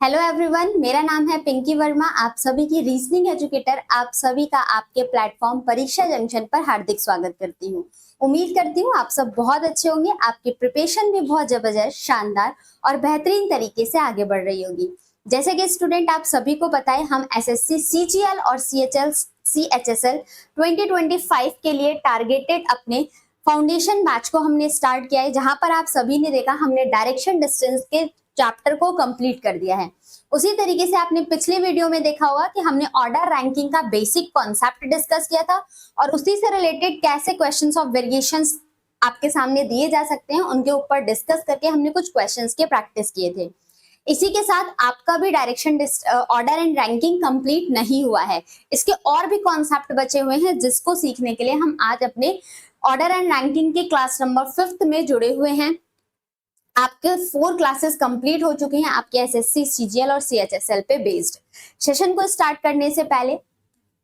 Hello everyone, मेरा नाम है पिंकी वर्मा। आप सभी की रीजनिंग एजुकेटर, आप सभी का आपके प्लेटफॉर्म परीक्षा जंक्शन पर हार्दिक स्वागत करती हूँ। उम्मीद करती हूँ आप सब बहुत अच्छे होंगे, आपकी प्रिपरेशन भी बहुत जबरदस्त, शानदार और बेहतरीन तरीके से आगे बढ़ रही होगी। जैसे कि स्टूडेंट आप सभी को पता है, हम एसएससी सीजीएल और सीएचएसएल 2025 के लिए टारगेटेड अपने फाउंडेशन बैच को हमने स्टार्ट किया है, जहां पर आप सभी ने देखा हमने डायरेक्शन डिस्टेंस के चैप्टर को कंप्लीट कर दिया है। उसी तरीके से आपने पिछले वीडियो में देखा होगा कि हमने ऑर्डर रैंकिंग का बेसिक कॉन्सेप्ट डिस्कस किया था और उसी से रिलेटेड कैसे क्वेश्चंस ऑफ वेरिएशंस आपके सामने दिए जा सकते हैं उनके ऊपर डिस्कस करके हमने कुछ क्वेश्चंस के प्रैक्टिस किए थे। इसी के साथ आपका भी direction order and ranking complete नहीं हुआ है। इसके और भी कॉन्सेप्ट बचे हुए हैं जिसको सीखने के लिए हम आज अपने ऑर्डर एंड रैंकिंग के क्लास नंबर 5 में जुड़े हुए हैं। आपके 4 क्लासेस कंप्लीट हो चुकी हैं आपके एसएससी सीजीएल और सीएचएसएल पे बेस्ड। सेशन को स्टार्ट करने से पहले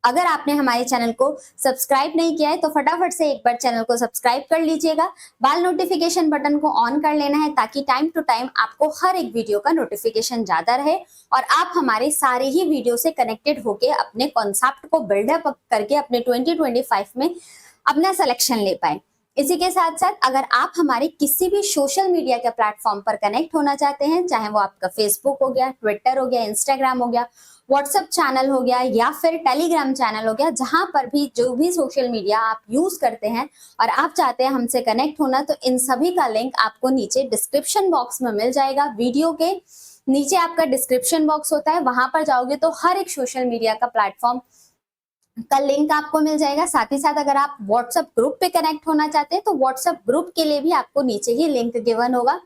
अगर आपने हमारे चैनल को सब्सक्राइब नहीं किया है तो फटाफट से एक बार चैनल को सब्सक्राइब कर लीजिएगा। बाल नोटिफिकेशन बटन को ऑन कर लेना है ताकि टाइम टू टाइम आपको हर एक वीडियो का नोटिफिकेशन ज्यादा रहे और आप हमारे सारे ही वीडियो से कनेक्टेड होके अपने कॉन्सेप्ट को बिल्डअप करके अपने 2025 में अपना सिलेक्शन ले पाए। इसी के साथ साथ अगर आप हमारे किसी भी सोशल मीडिया के प्लेटफॉर्म पर कनेक्ट होना चाहते हैं, चाहे वो आपका फेसबुक हो गया, ट्विटर हो गया, इंस्टाग्राम हो गया, व्हाट्सएप चैनल हो गया या फिर टेलीग्राम चैनल हो गया, जहां पर भी जो भी सोशल मीडिया आप यूज करते हैं और आप चाहते हैं हमसे कनेक्ट होना, तो इन सभी का लिंक आपको नीचे डिस्क्रिप्शन बॉक्स में मिल जाएगा। वीडियो के नीचे आपका डिस्क्रिप्शन बॉक्स होता है, वहां पर जाओगे तो हर एक सोशल मीडिया का प्लेटफॉर्म का लिंक आपको मिल जाएगा। साथ ही साथ अगर आप व्हाट्सएप ग्रुप पे कनेक्ट होना चाहते हैं तो व्हाट्सएप ग्रुप के लिए भी आपको नीचे ही लिंक गिवन होगा।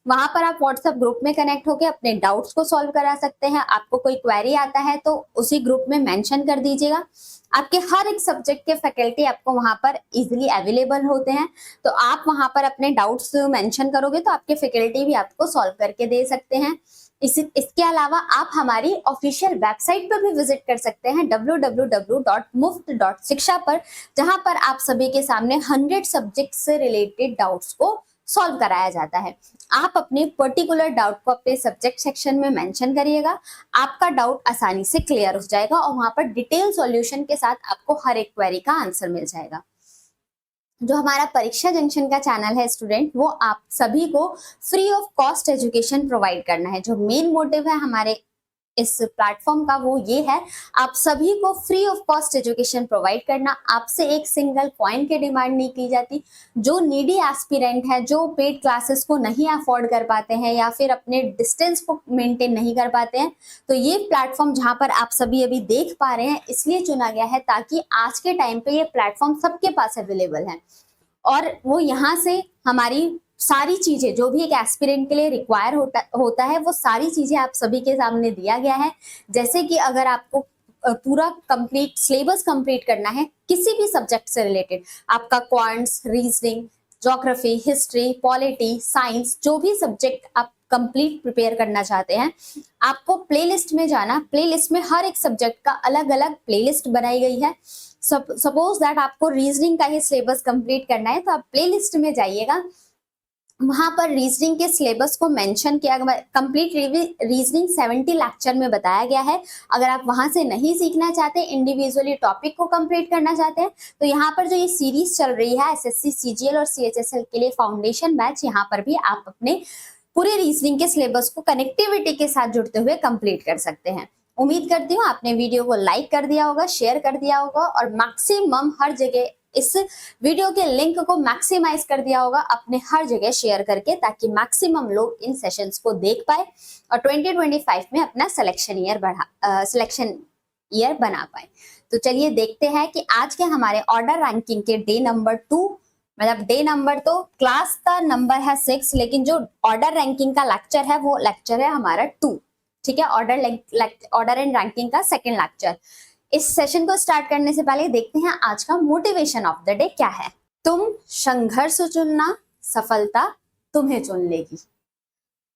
वहां पर आप व्हाट्सएप ग्रुप में कनेक्ट होकर अपने डाउट्स को सॉल्व करा सकते हैं। आपको कोई क्वेरी आता है तो उसी ग्रुप में मेंशन कर दीजिएगा। आपके हर एक सब्जेक्ट के फैकल्टी आपको वहां पर इजीली अवेलेबल होते हैं, तो आप वहां पर अपने डाउट्स मेंशन करोगे तो आपके फैकल्टी भी आपको सॉल्व करके दे सकते हैं। इसके अलावा आप हमारी ऑफिशियल वेबसाइट पर भी विजिट कर सकते हैं www.muft.shiksha पर, जहां पर आप सभी के सामने 100 सब्जेक्ट से रिलेटेड डाउट्स को सॉल्व कराया जाता है। आप अपने पर्टिकुलर डाउट को अपने सब्जेक्ट सेक्शन में मेंशन करिएगा, आपका डाउट आसानी से क्लियर हो जाएगा और वहां पर डिटेल सॉल्यूशन के साथ आपको हर एक क्वेरी का आंसर मिल जाएगा। जो हमारा परीक्षा जंक्शन का चैनल है स्टूडेंट, वो आप सभी को free of cost education provide करना है। जो मेन मोटिव है हमारे इस प्लेटफॉर्म का वो ये है, आप सभी को free of cost education provide करना। आपसे एक सिंगल कॉइन की डिमांड नहीं की जाती। जो नीडी एस्पिरेंट है, जो पेड क्लासेस को नहीं अफोर्ड कर पाते हैं या फिर अपने डिस्टेंस को मेंटेन नहीं कर पाते हैं, तो ये प्लेटफॉर्म जहां पर आप सभी अभी देख पा रहे हैं इसलिए चुना गया है ताकि आज के टाइम पे ये प्लेटफॉर्म सबके पास अवेलेबल है और वो यहाँ से हमारी सारी चीजें जो भी एक एस्पिरेंट के लिए रिक्वायर होता है वो सारी चीजें आप सभी के सामने दिया गया है। जैसे कि अगर आपको पूरा कंप्लीट सिलेबस कंप्लीट करना है किसी भी सब्जेक्ट से रिलेटेड, आपका quants, reasoning, geography, history, polity, science, जो भी सब्जेक्ट आप कंप्लीट प्रिपेयर करना चाहते हैं, आपको प्लेलिस्ट में जाना। प्लेलिस्ट में हर एक सब्जेक्ट का अलग अलग प्लेलिस्ट बनाई गई है। सपोज दैट आपको रीजनिंग का ही सिलेबस कंप्लीट करना है तो आप प्लेलिस्ट में जाइएगा, वहां पर रीजनिंग के सिलेबस को मेंशन किया गया। कंप्लीट रीजनिंग 70 लेक्चर में बताया गया है। अगर आप वहां से नहीं सीखना चाहते, इंडिविजुअली टॉपिक को कंप्लीट करना चाहते हैं, तो यहाँ पर जो ये सीरीज चल रही है एसएससी सीजीएल और सीएचएसएल के लिए फाउंडेशन बैच, यहाँ पर भी आप अपने पूरे रीजनिंग के सिलेबस को कनेक्टिविटी के साथ जुड़ते हुए कंप्लीट कर सकते हैं। उम्मीद करती हूँ आपने वीडियो को लाइक कर दिया होगा, शेयर कर दिया होगा और मैक्सिमम हर जगह इस वीडियो के लिंक को मैक्सिमाइज कर दिया होगा अपने हर जगह शेयर करके, ताकि मैक्सिमम लोग इन सेशंस को देख पाए और 2025 में अपना सिलेक्शन ईयर बना पाए। तो चलिए देखते हैं कि आज के हमारे ऑर्डर रैंकिंग के डे नंबर 2, मतलब डे नंबर तो क्लास का नंबर है 6, लेकिन जो ऑर्डर रैंकिंग का लेक्चर है वो लेक्चर है हमारा 2। ठीक है, ऑर्डर एंड रैंकिंग का सेकेंड लेक्चर। इस सेशन को स्टार्ट करने से पहले देखते हैं आज का मोटिवेशन ऑफ द डे क्या है। तुम संघर्ष चुनना, सफलता तुम्हें चुन लेगी।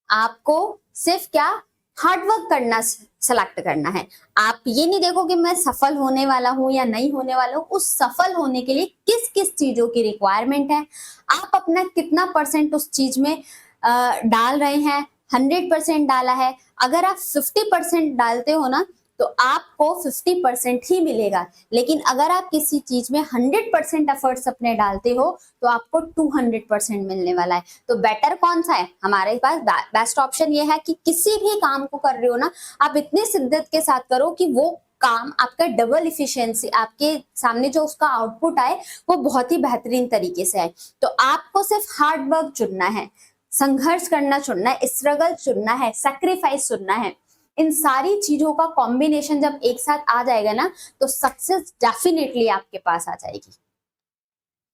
आपको सिर्फ क्या हार्डवर्क करना सेलेक्ट करना है। आप ये नहीं देखो कि मैं सफल होने वाला हूं या नहीं होने वाला हूं। उस सफल होने के लिए किस किस चीजों की रिक्वायरमेंट है, आप अपना कितना % उस चीज में डाल रहे हैं, 100% डाला है, अगर आप 50% डालते हो ना तो आपको 50% ही मिलेगा, लेकिन अगर आप किसी चीज में 100% एफर्ट्स अपने डालते हो तो आपको 200% मिलने वाला है। तो बेटर कौन सा है? हमारे पास बेस्ट ऑप्शन ये है कि किसी भी काम को कर रहे हो ना, आप इतनी शिद्दत के साथ करो कि वो काम आपका डबल इफिशियंसी, आपके सामने जो उसका आउटपुट आए वो बहुत ही बेहतरीन तरीके से आए। तो आपको सिर्फ हार्ड वर्क चुनना है, संघर्ष करना चुनना है, स्ट्रगल चुनना है, सेक्रीफाइस चुनना है। इन सारी चीजों का कॉम्बिनेशन जब एक साथ आ जाएगा ना तो सक्सेस डेफिनेटली आपके पास आ जाएगी।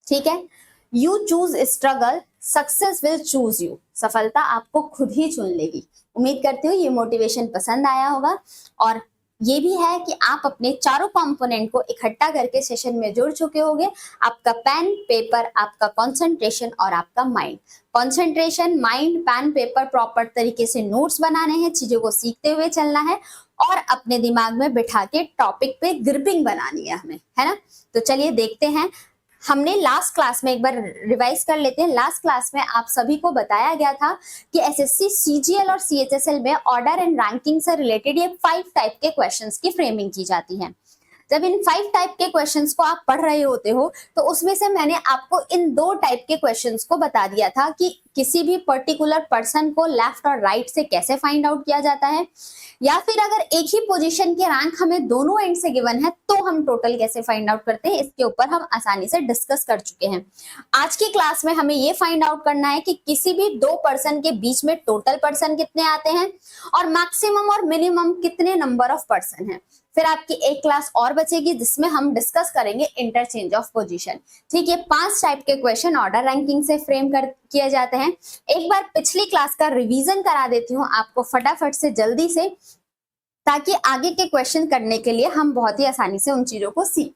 ठीक है, you choose struggle, success will choose you. सफलता आपको खुद ही चुन लेगी। उम्मीद करती हूँ ये मोटिवेशन पसंद आया होगा, और ये भी है कि आप अपने चारों कंपोनेंट को इकट्ठा करके सेशन में जुड़ चुके होंगे। आपका पेन पेपर, आपका कंसंट्रेशन और आपका mind. Concentration, mind, pen paper, proper तरीके से नोट्स बनाने हैं, चीजों को सीखते हुए चलना है और अपने दिमाग में बिठा के टॉपिक पे ग्रिपिंग बनानी है हमें, है ना। तो चलिए देखते हैं। हमने लास्ट क्लास में एक बार रिवाइज कर लेते हैं। लास्ट क्लास में आप सभी को बताया गया था कि एसएससी, सीजीएल और सीएचएसएल में ऑर्डर एंड रैंकिंग से रिलेटेड ये 5 टाइप के क्वेश्चंस की फ्रेमिंग की जाती है। जब इन 5 टाइप के क्वेश्चंस को आप पढ़ रहे होते हो तो उसमें से मैंने आपको इन 2 टाइप के क्वेश्चंस को बता दिया था कि किसी भी पर्टिकुलर पर्सन को लेफ्ट और राइट से कैसे फाइंड आउट किया जाता है, या फिर अगर एक ही पोजीशन के रैंक हमें दोनों एंड से गिवन है तो हम टोटल कैसे फाइंड आउट करते हैं। इसके ऊपर हम आसानी से डिस्कस कर चुके हैं। आज की क्लास में हमें ये फाइंड आउट करना है कि किसी भी 2 पर्सन के बीच में टोटल पर्सन कितने आते हैं और मैक्सिमम और मिनिमम कितने नंबर ऑफ पर्सन है। फिर आपकी एक क्लास और बचेगी जिसमें हम डिस्कस करेंगे इंटरचेंज ऑफ पोजीशन। ठीक है, 5 टाइप के क्वेश्चन ऑर्डर रैंकिंग से फ्रेम किए जाते हैं। एक बार पिछली क्लास का रिवीजन करा देती हूँ आपको फटाफट से, जल्दी से, ताकि आगे के क्वेश्चन करने के लिए हम बहुत ही आसानी से उन चीजों को सीख।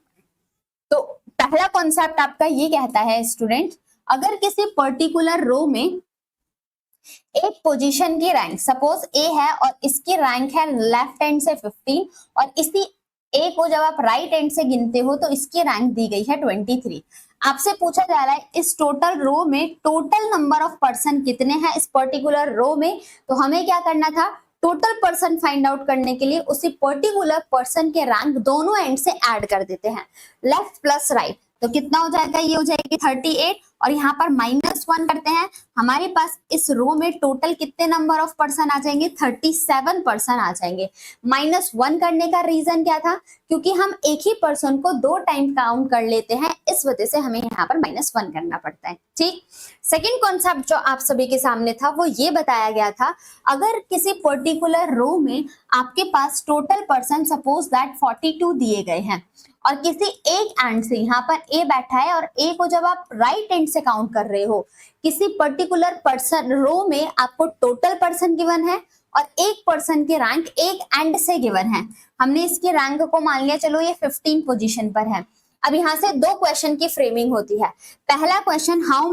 तो पहला कॉन्सेप्ट आपका ये कहता है स्टूडेंट, अगर किसी पर्टिकुलर रो में एक पोजीशन की रैंक सपोज ए है और इसकी रैंक है लेफ्ट हैंड से 15 और इसी ए को जब आप राइट हैंड से गिनते हो तो इसकी रैंक दी गई है 23। आपसे पूछा जा रहा है इस टोटल रो में टोटल नंबर ऑफ पर्सन कितने हैं इस पर्टिकुलर रो में। तो हमें क्या करना था, टोटल पर्सन फाइंड आउट करने के लिए उसी पर्टिकुलर पर्सन के रैंक दोनों एंड से ऐड कर देते हैं, लेफ्ट प्लस राइट। तो कितना हो जाएगा, ये हो जाएगी 38 और यहाँ पर -1 करते हैं। हमारे पास इस रो में टोटल कितने नंबर ऑफ पर्सन आ जाएंगे, 37 पर्सन आ जाएंगे। -1 करने का रीजन क्या था, क्योंकि हम एक ही पर्सन को 2 टाइम काउंट कर लेते हैं, इस वजह से हमें यहाँ पर -1 करना पड़ता है। ठीक, सेकेंड कॉन्सेप्ट जो आप सभी के सामने था वो ये बताया गया था, अगर किसी पर्टिकुलर रो में आपके पास टोटल पर्सन सपोज दैट 42 दिए गए हैं और किसी एक एंड से, यहाँ पर ए बैठा है और ए को जब आप राइट एंड से काउंट कर रहे हो, किसी पर्टिकुलर पर्सन रो में आपको टोटल पर्सन गिवन है और एक पर्सन की रैंक एक एंड से गिवन है। हमने इसकी रैंक को मान लिया, चलो ये 15 पोजीशन पर है। अब यहाँ से 2 क्वेश्चन की फ्रेमिंग होती है। पहला question, how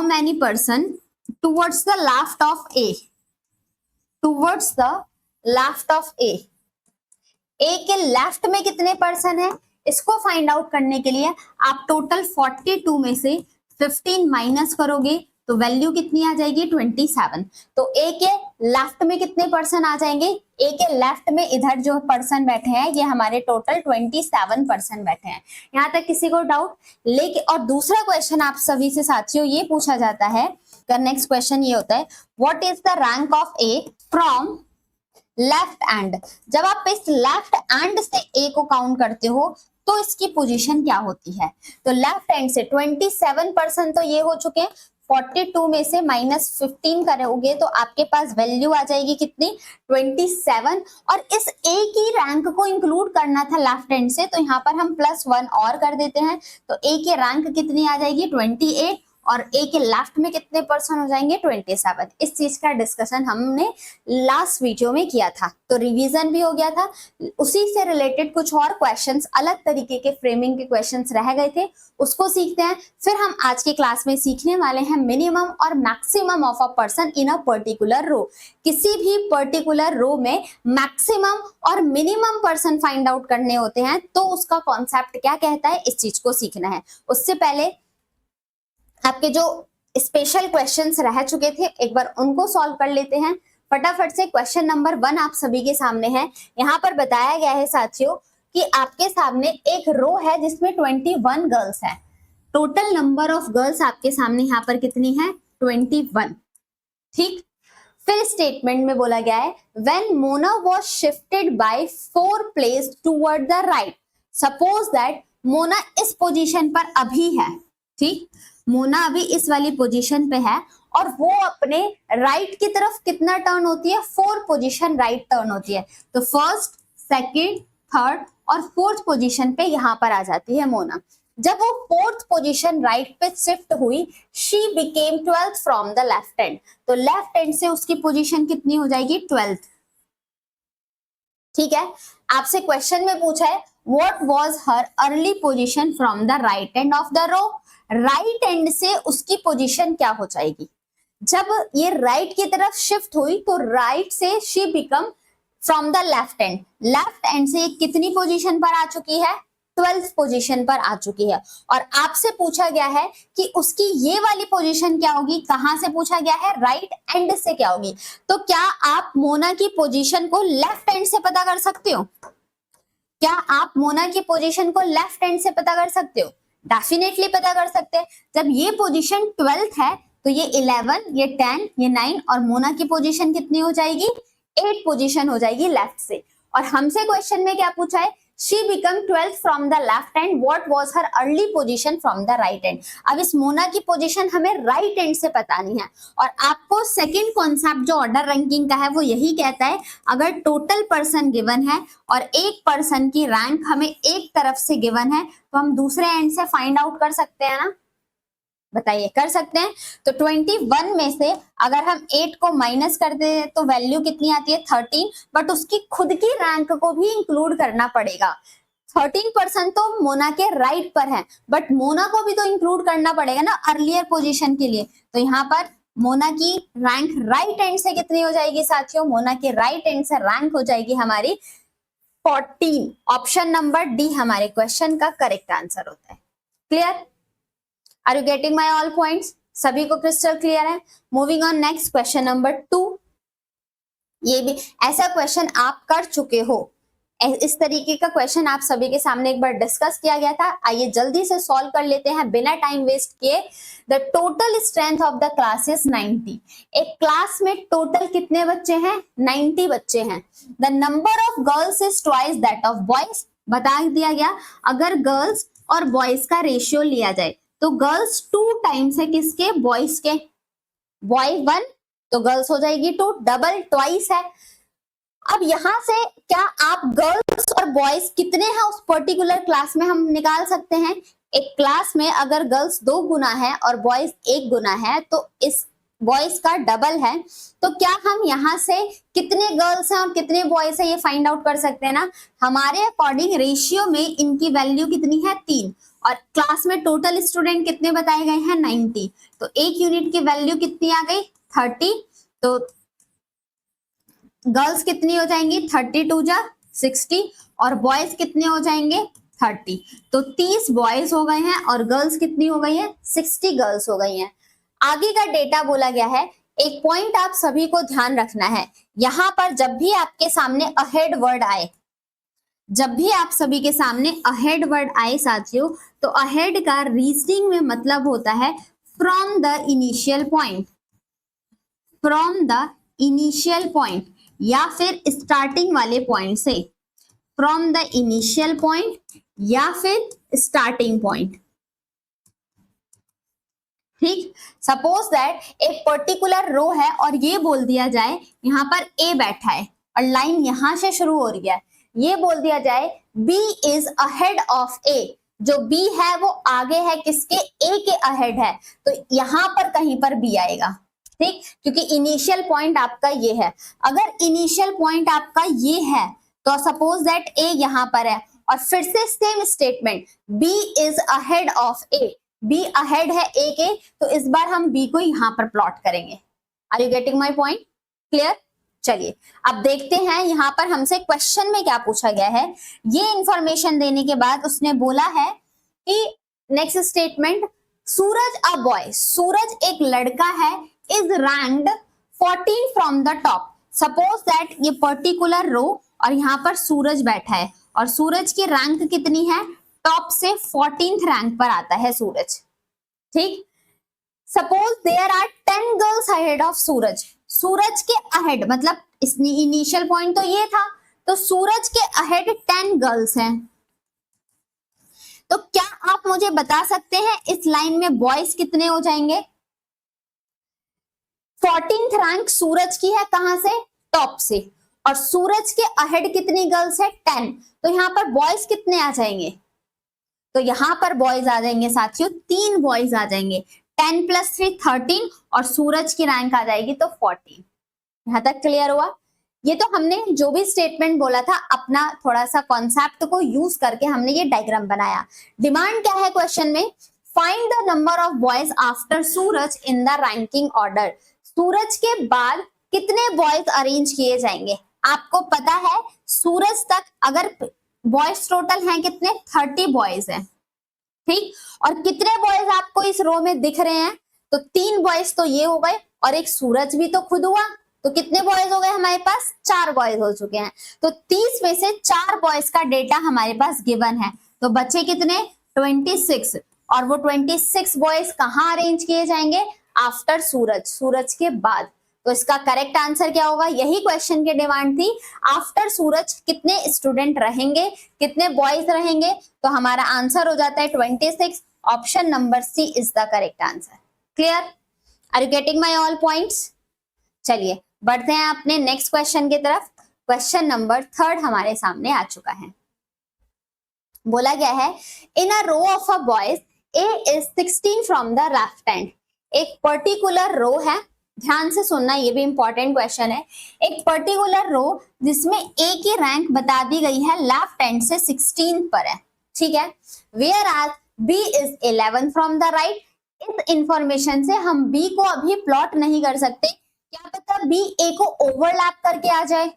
many person towards the left of A, towards the left of A के लेफ्ट में कितने पर्सन है, इसको फाइंड आउट करने के लिए आप टोटल 42 में से 15 माइनस करोगे तो वैल्यू कितनी आ जाएगी, 27। तो ए के लेफ्ट में कितने पर्सन आ जाएंगे, ए के लेफ्ट में इधर जो पर्सन बैठे हैं ये हमारे टोटल 27 पर्सन बैठे हैं। यहाँ तक किसी को डाउट? लेकिन और दूसरा क्वेश्चन आप सभी से साथियों ये पूछा जाता है, नेक्स्ट क्वेश्चन ये होता है, what is the rank of A from left and. जब आप इस लेफ्ट एंड से ए को काउंट करते हो तो इसकी पोजीशन क्या होती है। तो लेफ्ट एंड से 27 पर्सन तो ये हो चुके हैं, 42 में से -15 करोगे तो आपके पास वैल्यू आ जाएगी कितनी, 27। और इस ए की रैंक को इंक्लूड करना था लेफ्ट हैंड से, तो यहाँ पर हम +1 और कर देते हैं। तो ए की रैंक कितनी आ जाएगी, 28 और ए के लेफ्ट में कितने पर्सन हो जाएंगे, 27। इस चीज का डिस्कशन हमने लास्ट वीडियो में किया था, तो रिवीजन भी हो गया था। उसी से रिलेटेड कुछ और क्वेश्चंस, अलग तरीके के फ्रेमिंग के क्वेश्चंस रह गए थे, उसको सीखते हैं। फिर हम आज की क्लास में सीखने वाले हैं मिनिमम और maximum of a person in a particular row. किसी भी पर्टिकुलर रो में मैक्सिमम और मिनिमम पर्सन फाइंड आउट करने होते हैं, तो उसका कॉन्सेप्ट क्या कहता है, इस चीज को सीखना है। उससे पहले आपके जो स्पेशल क्वेश्चंस रह चुके थे, एक बार उनको सॉल्व कर लेते हैं फटाफट से। क्वेश्चन नंबर 1 आप सभी के सामने है। यहाँ पर बताया गया है साथियों कि आपके सामने एक रो है जिसमें 21 गर्ल्स है। टोटल नंबर ऑफ गर्ल्स आपके सामने यहाँ पर कितनी है? 21। ठीक, फिर स्टेटमेंट में बोला गया है when Mona was shifted by 4 place toward the right, suppose that Mona इस पोजीशन पर अभी है। ठीक, मोना अभी इस वाली पोजीशन पे है और वो अपने राइट की तरफ कितना टर्न होती है? 4 पोजीशन राइट टर्न होती है। तो फर्स्ट, सेकंड, थर्ड और फोर्थ पोजीशन पे यहां पर आ जाती है मोना। जब वो फोर्थ पोजीशन राइट पे शिफ्ट हुई, she became 12th from the left hand. तो लेफ्ट हैंड से उसकी पोजीशन कितनी हो जाएगी? 12th। ठीक है, आपसे क्वेश्चन में पूछा है what was her early position from the right end of the row. Right end से उसकी पोजीशन क्या हो जाएगी? जब ये राइट की तरफ शिफ्ट हुई तो राइट से she become from the left end. Left end से कितनी पोजीशन पर आ चुकी है? 12th पोजीशन पर आ चुकी है। और आपसे पूछा गया है कि उसकी ये वाली पोजीशन क्या होगी? कहां से पूछा गया है? राइट एंड से क्या होगी? तो क्या आप मोना की पोजीशन को लेफ्ट एंड से पता कर सकते हो? क्या आप मोना की पोजीशन को लेफ्ट हैंड से पता कर सकते हो? डेफिनेटली पता कर सकते हैं। जब ये पोजीशन 12th है तो ये 11, ये 10, ये 9 और मोना की पोजीशन कितनी हो जाएगी? 8 पोजीशन हो जाएगी लेफ्ट से। और हमसे क्वेश्चन में क्या पूछा है? She became 12th from the left hand. What was her early position from the right hand? अब इस मोना की पोजीशन हमें राइट हैंड से बतानी है। और आपको सेकंड कॉन्सेप्ट जो ऑर्डर रैंकिंग का है वो यही कहता है, अगर टोटल पर्सन गिवन है और एक पर्सन की रैंक हमें एक तरफ से गिवन है तो हम दूसरे एंड से फाइंड आउट कर सकते हैं ना? बताइए, कर सकते हैं? तो 21 में से अगर हम 8 को माइनस कर दे तो वैल्यू कितनी आती है? 13। बट उसकी खुद की रैंक को भी इंक्लूड करना पड़ेगा। 13% तो मोना के राइट पर है, बट मोना को भी तो इंक्लूड करना पड़ेगा ना अर्लियर पोजीशन के लिए। तो यहाँ पर मोना की रैंक राइट एंड से कितनी हो जाएगी साथियों? मोना के राइट एंड से रैंक हो जाएगी हमारी 14। ऑप्शन नंबर डी हमारे क्वेश्चन का करेक्ट आंसर होता है। Clear? Are you getting my all points? सभी को क्रिस्टल क्लियर है? Moving on next question number 2। ये भी ऐसा क्वेश्चन आप कर चुके हो, इस तरीके का क्वेश्चन आप सभी के सामने एक बार डिस्कस किया गया था। आइए जल्दी से सॉल्व कर लेते हैं बिना टाइम वेस्ट किए। The total strength of the class is 90। एक क्लास में टोटल कितने बच्चे हैं? 90 बच्चे हैं। The number of girls is twice that of boys. बता दिया गया अगर गर्ल्स और बॉयज का रेशियो लिया जाए तो गर्ल्स 2 टाइम्स है किसके? बॉयज के। बॉय 1 तो गर्ल्स हो जाएगी 2, डबल ट्वाइस है। अब यहां से क्या आप गर्ल्स और बॉयज कितने हैं उस पर्टिकुलर क्लास में हम निकाल सकते हैं। एक क्लास में अगर गर्ल्स 2 गुना है और बॉयज 1 गुना है तो इस बॉयज का डबल है। तो क्या हम यहाँ से कितने गर्ल्स हैं और कितने बॉयज हैं ये फाइंड आउट कर सकते हैं ना? हमारे अकॉर्डिंग रेशियो में इनकी वैल्यू कितनी है? 3। और क्लास में टोटल स्टूडेंट कितने बताए गए हैं? 90। तो एक यूनिट की वैल्यू कितनी आ गई? 30। तो गर्ल्स कितनी हो जाएंगी? 32 जा 60 और बॉयज कितने हो जाएंगे? 30। तो 30 बॉयज हो गए हैं और गर्ल्स कितनी हो गई है? 60 गर्ल्स हो गई हैं। आगे का डेटा बोला गया है। एक पॉइंट आप सभी को ध्यान रखना है, यहां पर जब भी आपके सामने अहेड वर्ड आए, जब भी आप सभी के सामने अहेड वर्ड आए साथियों, तो अहेड का रीजनिंग में मतलब होता है from the initial point. From the initial point या फिर स्टार्टिंग वाले पॉइंट से। फ्रॉम द इनिशियल पॉइंट या फिर स्टार्टिंग पॉइंट। ठीक, सपोज दैट एक पर्टिकुलर रो है और ये बोल दिया जाए यहाँ पर ए बैठा है और लाइन यहां से शुरू हो रही है, ये बोल दिया जाए बी इज अहेड ऑफ ए। जो बी है वो आगे है किसके? ए के अहेड है। तो यहां पर कहीं पर बी आएगा। ठीक, क्योंकि इनिशियल पॉइंट आपका ये है। अगर इनिशियल पॉइंट आपका ये है तो सपोज दैट ए यहां पर है और फिर से same statement B is ahead of A. B ahead है ए के, तो इस बार हम बी को यहां पर प्लॉट करेंगे। Are you getting my point? Clear? चलिए अब देखते हैं यहाँ पर हमसे क्वेश्चन में क्या पूछा गया है। ये इंफॉर्मेशन देने के बाद उसने बोला है कि next statement Suraj a boy, Suraj एक लड़का है, is ranked 14 from the top. Suppose that ये पर्टिकुलर रो और यहाँ पर सूरज बैठा है और सूरज की रैंक कितनी है, टॉप से 14th रैंक पर आता है सूरज। ठीक, suppose there are 10 girls ahead of Suraj. Suraj के अहेड मतलब इनिशियल पॉइंट तो ये था, तो सूरज के अहेड 10 गर्ल्स हैं। तो क्या आप मुझे बता सकते हैं इस लाइन में बॉयज कितने हो जाएंगे? 14th रैंक सूरज की है, कहां से, टॉप से, और सूरज के अहेड कितनी गर्ल्स है, 10। तो यहाँ पर बॉयज कितने आ जाएंगे? तो यहाँ पर बॉयज आ जाएंगे साथियों, 3 बॉयज आ जाएंगे, 10 + 3 13, और सूरज की रैंक आ जाएगी तो 14। यहां तक क्लियर हुआ? ये तो हमने जो भी स्टेटमेंट बोला था अपना थोड़ा सा कॉन्सेप्ट को यूज करके हमने ये डायग्राम बनाया। डिमांड क्या है क्वेश्चन में? Find the number of boys after Suraj in the ranking order. Suraj के बाद कितने बॉयज अरेंज किए जाएंगे? आपको पता है सूरज तक अगर बॉयज टोटल हैं कितने, 30 बॉयज हैं। ठीक, और कितने बॉयज आपको इस रो में दिख रहे हैं? तो 3 बॉयज तो ये हो गए और एक सूरज भी तो खुद हुआ, तो कितने बॉयज हो गए हमारे पास? 4 बॉयज हो चुके हैं। तो 30 में से 4 बॉयज का डेटा हमारे पास गिवन है, तो बच्चे कितने, 26। और वो 26 बॉयज कहाँ अरेंज किए जाएंगे? आफ्टर सूरज, सूरज के बाद। तो इसका करेक्ट आंसर क्या होगा? यही क्वेश्चन की डिमांड थी, आफ्टर सूरज कितने स्टूडेंट रहेंगे, कितने बॉयज रहेंगे? तो हमारा आंसर हो जाता है 26। Option number C is the correct answer. Clear? Are you getting my all points? चलिए बढ़ते हैं अपने नेक्स्ट क्वेश्चन की तरफ। क्वेश्चन नंबर 3 हमारे सामने आ चुका है। बोला गया है, in a row of a boys A is 16 from the left hand. एक पर्टिकुलर रो है, ध्यान से सुनना, ये भी इंपॉर्टेंट क्वेश्चन है। एक पर्टिकुलर रो जिसमें ए की रैंक बता दी गई है लेफ्ट हैंड से 16 पर है। ठीक है, whereas B is 11 from the right. इस इंफॉर्मेशन से हम बी को अभी प्लॉट नहीं कर सकते, क्या पता बी ए को ओवरलैप करके आ जाए।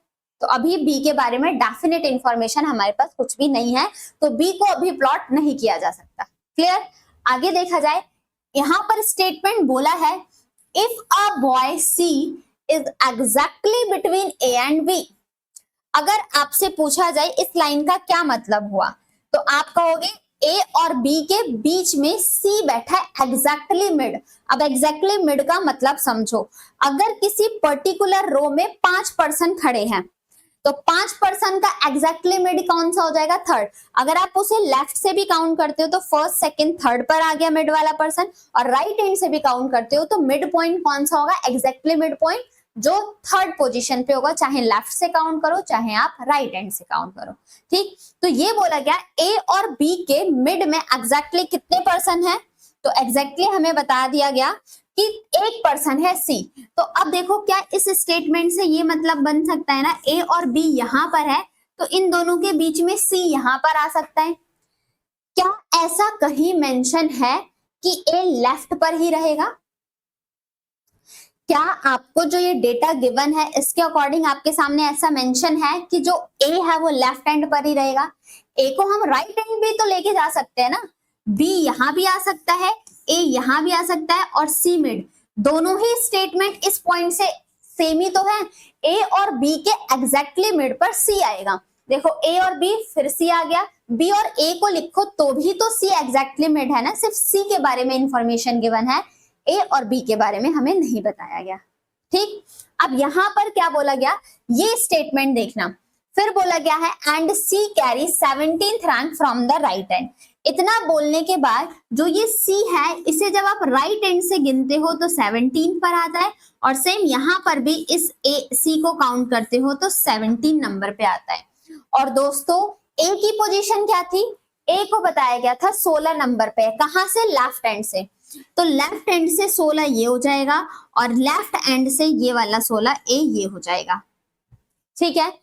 तो अभी बी के बारे में डेफिनेट इंफॉर्मेशन हमारे पास कुछ भी नहीं है, तो बी को अभी प्लॉट नहीं किया जा सकता। क्लियर? आगे देखा जाए, यहां पर स्टेटमेंट बोला है, if a boy C is exactly between A and B. अगर आपसे पूछा जाए इस लाइन का क्या मतलब हुआ, तो आप कहोगे ए और बी के बीच में सी बैठा है एग्जैक्टली मिड। अब एग्जैक्टली मिड का मतलब समझो, अगर किसी पर्टिकुलर रो में 5 पर्सन खड़े हैं, तो 5 पर्सन का एग्जैक्टली मिड कौन सा हो जाएगा? 3rd। अगर आप उसे लेफ्ट से भी काउंट करते हो तो 1st, 2nd, 3rd पर आ गया मिड वाला पर्सन, और राइट हैंड से भी काउंट करते हो तो मिड पॉइंट कौन सा होगा? एग्जैक्टली मिड पॉइंट, जो 3rd पोजीशन पे होगा, चाहे लेफ्ट से काउंट करो चाहे आप राइट हैंड से काउंट करो। ठीक, तो ये बोला गया ए और बी के मिड में एग्जैक्टली कितने पर्सन है? तो एग्जैक्टली हमें बता दिया गया कि 1 पर्सन है सी। तो अब देखो, क्या इस स्टेटमेंट से ये मतलब बन सकता है ना, ए और बी यहां पर है तो इन दोनों के बीच में सी यहां पर आ सकता है। क्या ऐसा कहीं मेंशन है कि ए लेफ्ट पर ही रहेगा? क्या आपको जो ये डेटा गिवन है इसके अकॉर्डिंग आपके सामने ऐसा मेंशन है कि जो ए है वो लेफ्ट हैंड पर ही रहेगा? ए को हम राइट हैंड भी तो लेके जा सकते हैं ना, बी यहां भी आ सकता है, ए यहां भी आ सकता है, और सी मिड। दोनों ही स्टेटमेंट इस पॉइंट से सेम ही तो है, ए और बी के एग्जैक्टली मिड पर सी आएगा। देखो ए और बी, फिर सी आ गया, बी और ए को लिखो तो भी तो सी एग्जैक्टली मिड है ना, सिर्फ सी के बारे में इंफॉर्मेशन गिवन है, ए और बी के बारे में हमें नहीं बताया गया। ठीक, अब यहां पर क्या बोला गया, ये स्टेटमेंट देखना। फिर बोला गया है, and C carry 17th rank from the right hand. इतना बोलने के बाद जो ये सी है, इसे जब आप राइट हैंड से गिनते हो तो 17 पर आता है, और सेम यहां पर भी इस ए सी को काउंट करते हो तो 17 नंबर पे आता है। और दोस्तों ए की पोजीशन क्या थी? ए को बताया गया था 16 नंबर पे, कहां से? लेफ्ट हैंड से। तो लेफ्ट हैंड से 16 ये हो जाएगा, और लेफ्ट हैंड से ये वाला 16 ए ये हो जाएगा। ठीक है,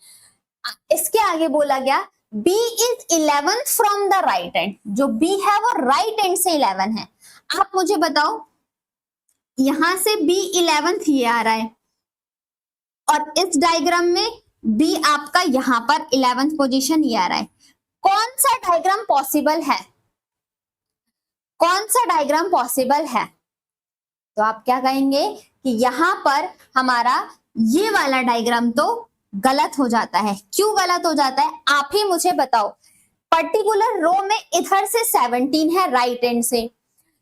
इसके आगे बोला गया, B is 11th from the right hand. जो B है वो राइट हैंड से 11 है। आप मुझे बताओ, यहां से B 11th ये आ रहा है, और इस डायग्राम में B आपका यहां पर 11th पोजीशन ये आ रहा है। कौन सा डायग्राम पॉसिबल है? कौन सा डायग्राम पॉसिबल है? तो आप क्या कहेंगे कि यहां पर हमारा ये वाला डायग्राम तो गलत हो जाता है। क्यों गलत हो जाता है आप ही मुझे बताओ। पर्टिकुलर रो में इधर से 17 है राइट एंड से,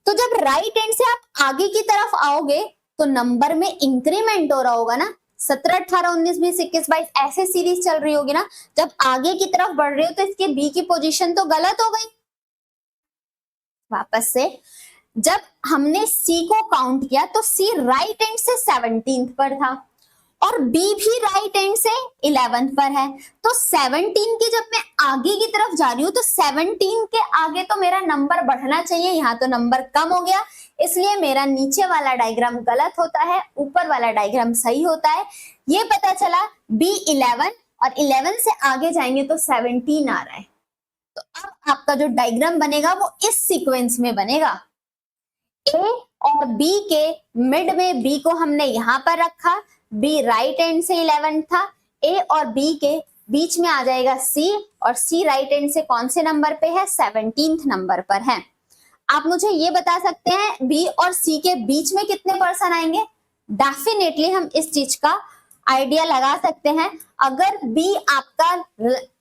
तो जब राइट एंड से आप आगे की तरफ आओगे तो नंबर में इंक्रीमेंट हो रहा होगा ना। 17, 18, 19, 20, 21, 22 ऐसे सीरीज चल रही होगी ना। जब आगे की तरफ बढ़ रहे हो तो इसके बी की पोजीशन तो गलत हो गई। वापस से जब हमने सी को काउंट किया तो सी राइट एंड से 17th पर था और बी भी राइट एंड से 11th पर है। तो 17 की जब मैं आगे की तरफ जा रही हूं तो 17 के आगे तो मेरा नंबर बढ़ना चाहिए, यहाँ तो नंबर कम हो गया, इसलिए मेरा नीचे वाला डायग्राम गलत होता है, ऊपर वाला डायग्राम सही होता है। ये पता चला बी 11 और 11 से आगे जाएंगे तो 17 आ रहा है। तो अब आपका जो डायग्राम बनेगा वो इस सीक्वेंस में बनेगा। ए और बी के मिड में बी को हमने यहां पर रखा, बी राइट एंड से 11 था, ए और बी के बीच में आ जाएगा सी और सी राइट एंड से कौन से नंबर पे है? 17th नंबर पर है। आप मुझे ये बता सकते हैं बी और सी के बीच में कितने पर्सन आएंगे? डेफिनेटली हम इस चीज का आइडिया लगा सकते हैं। अगर बी आपका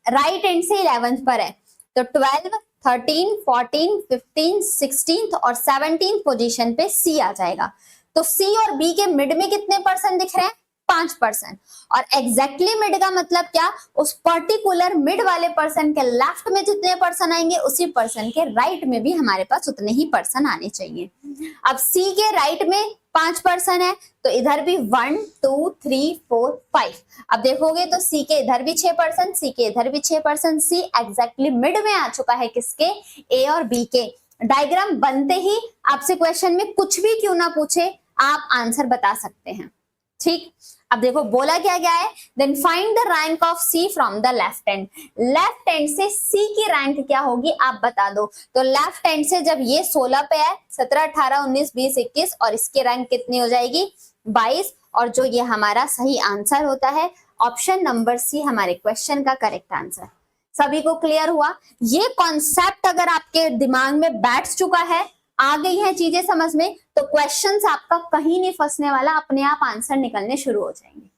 राइट एंड से 11th पर है तो 12, 13, 14, 15, 16 और 17 पोजीशन पे सी आ जाएगा। तो सी और बी के मिड में कितने पर्सन दिख रहे हैं? 5%। और एग्जैक्टली मिड का मतलब क्या? उस पर्टिकुलर मिड वाले पर्सन के लेफ्ट में जितने पर्सन आएंगे उसी पर्सन के राइट में भी हमारे पास उतने ही पर्सन आने चाहिए। अब सी के राइट में 5 पर्सन है तो इधर भी 1, 2, 3, 4, 5। अब देखोगे तो सी के इधर भी 6 पर्सन, सी के इधर भी 6 पर्सन, सी एग्जैक्टली मिड में आ चुका है किसके? ए और बी के। डायग्राम बनते ही आपसे क्वेश्चन में कुछ भी क्यों ना पूछे आप आंसर बता सकते हैं। ठीक, अब देखो बोला क्या गया है, then find the rank of C from the left end. Left end से सी की रैंक क्या होगी आप बता दो। तो लेफ्ट एंड से जब ये 16 पे है, 17, 18, 19, 20, 21 और इसकी रैंक कितनी हो जाएगी? 22। और जो ये हमारा सही आंसर होता है ऑप्शन नंबर सी हमारे क्वेश्चन का करेक्ट आंसर। सभी को क्लियर हुआ? ये कॉन्सेप्ट अगर आपके दिमाग में बैठ चुका है, आ गई है चीजें समझ में, तो क्वेश्चंस आपका कहीं नहीं फंसने वाला, अपने आप आंसर निकलने शुरू हो जाएंगे।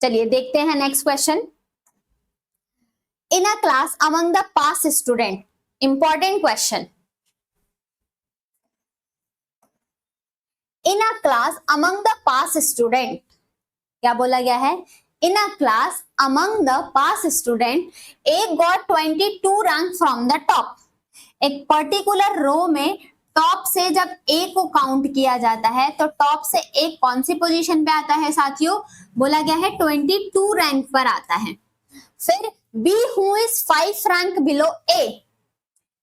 चलिए देखते हैं next question. In a class among the pass student, important question. In a class among the pass student, क्या बोला गया है? In a class among the pass student A got 22 rank from the top. एक particular row में top से जब ए को count किया जाता है तो टॉप से ए कौन सी पोजीशन पे आता है साथियों? बोला गया है 22 रैंक पर आता है। फिर B who is 5 rank below A,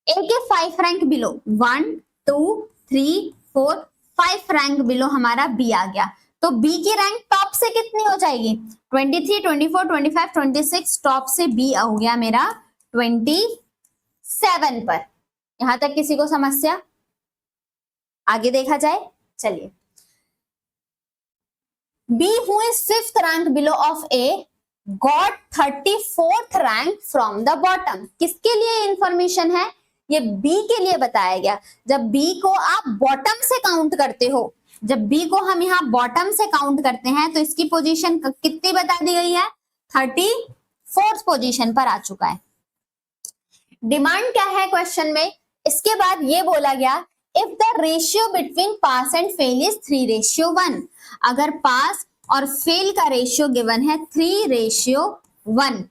A के 5 रैंक बिलो, 1, 2, 3, 4, 5 रैंक बिलो हमारा बी आ गया। तो बी की रैंक टॉप से कितनी हो जाएगी? 23, 24, 25, 26, टॉप से बी हो गया मेरा 27 पर। यहां तक किसी को समस्या? आगे देखा जाए, चलिए। B who is 5th rank below of A got 34th rank from the bottom. किसके लिए इंफॉर्मेशन है? ये बी के लिए बताया गया। जब बी को आप बॉटम से काउंट करते हो, जब बी को हम यहाँ बॉटम से काउंट करते हैं तो इसकी पोजीशन कितनी बता दी गई है? 34th पोजीशन पर आ चुका है। डिमांड क्या है क्वेश्चन में? इसके बाद ये बोला गया if the ratio between pass and fail is 3:1, अगर पास और फेल का रेशियो गिवन है 3:1,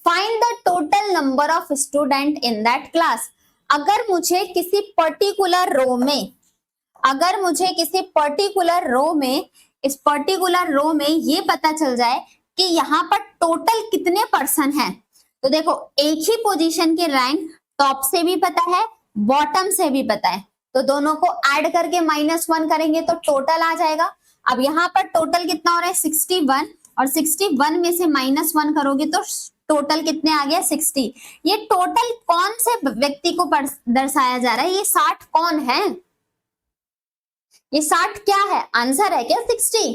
find the total number of student in that class. अगर मुझे किसी पर्टिकुलर रो में, अगर मुझे किसी पर्टिकुलर रो में, इस पर्टिकुलर रो में ये पता चल जाए कि यहाँ पर टोटल कितने पर्सन हैं, तो देखो एक ही पोजीशन के रैंक टॉप से भी पता है, बॉटम से भी पता है, तो दोनों को ऐड करके -1 करेंगे तो टोटल आ जाएगा। अब यहाँ पर टोटल कितना हो रहा है? 61, और 61 में से -1 करोगे तो टोटल कितने आ गया? 60। ये टोटल कौन से व्यक्ति को दर्शाया जा रहा है? ये 60 कौन है? ये 60 क्या है? आंसर है क्या 60?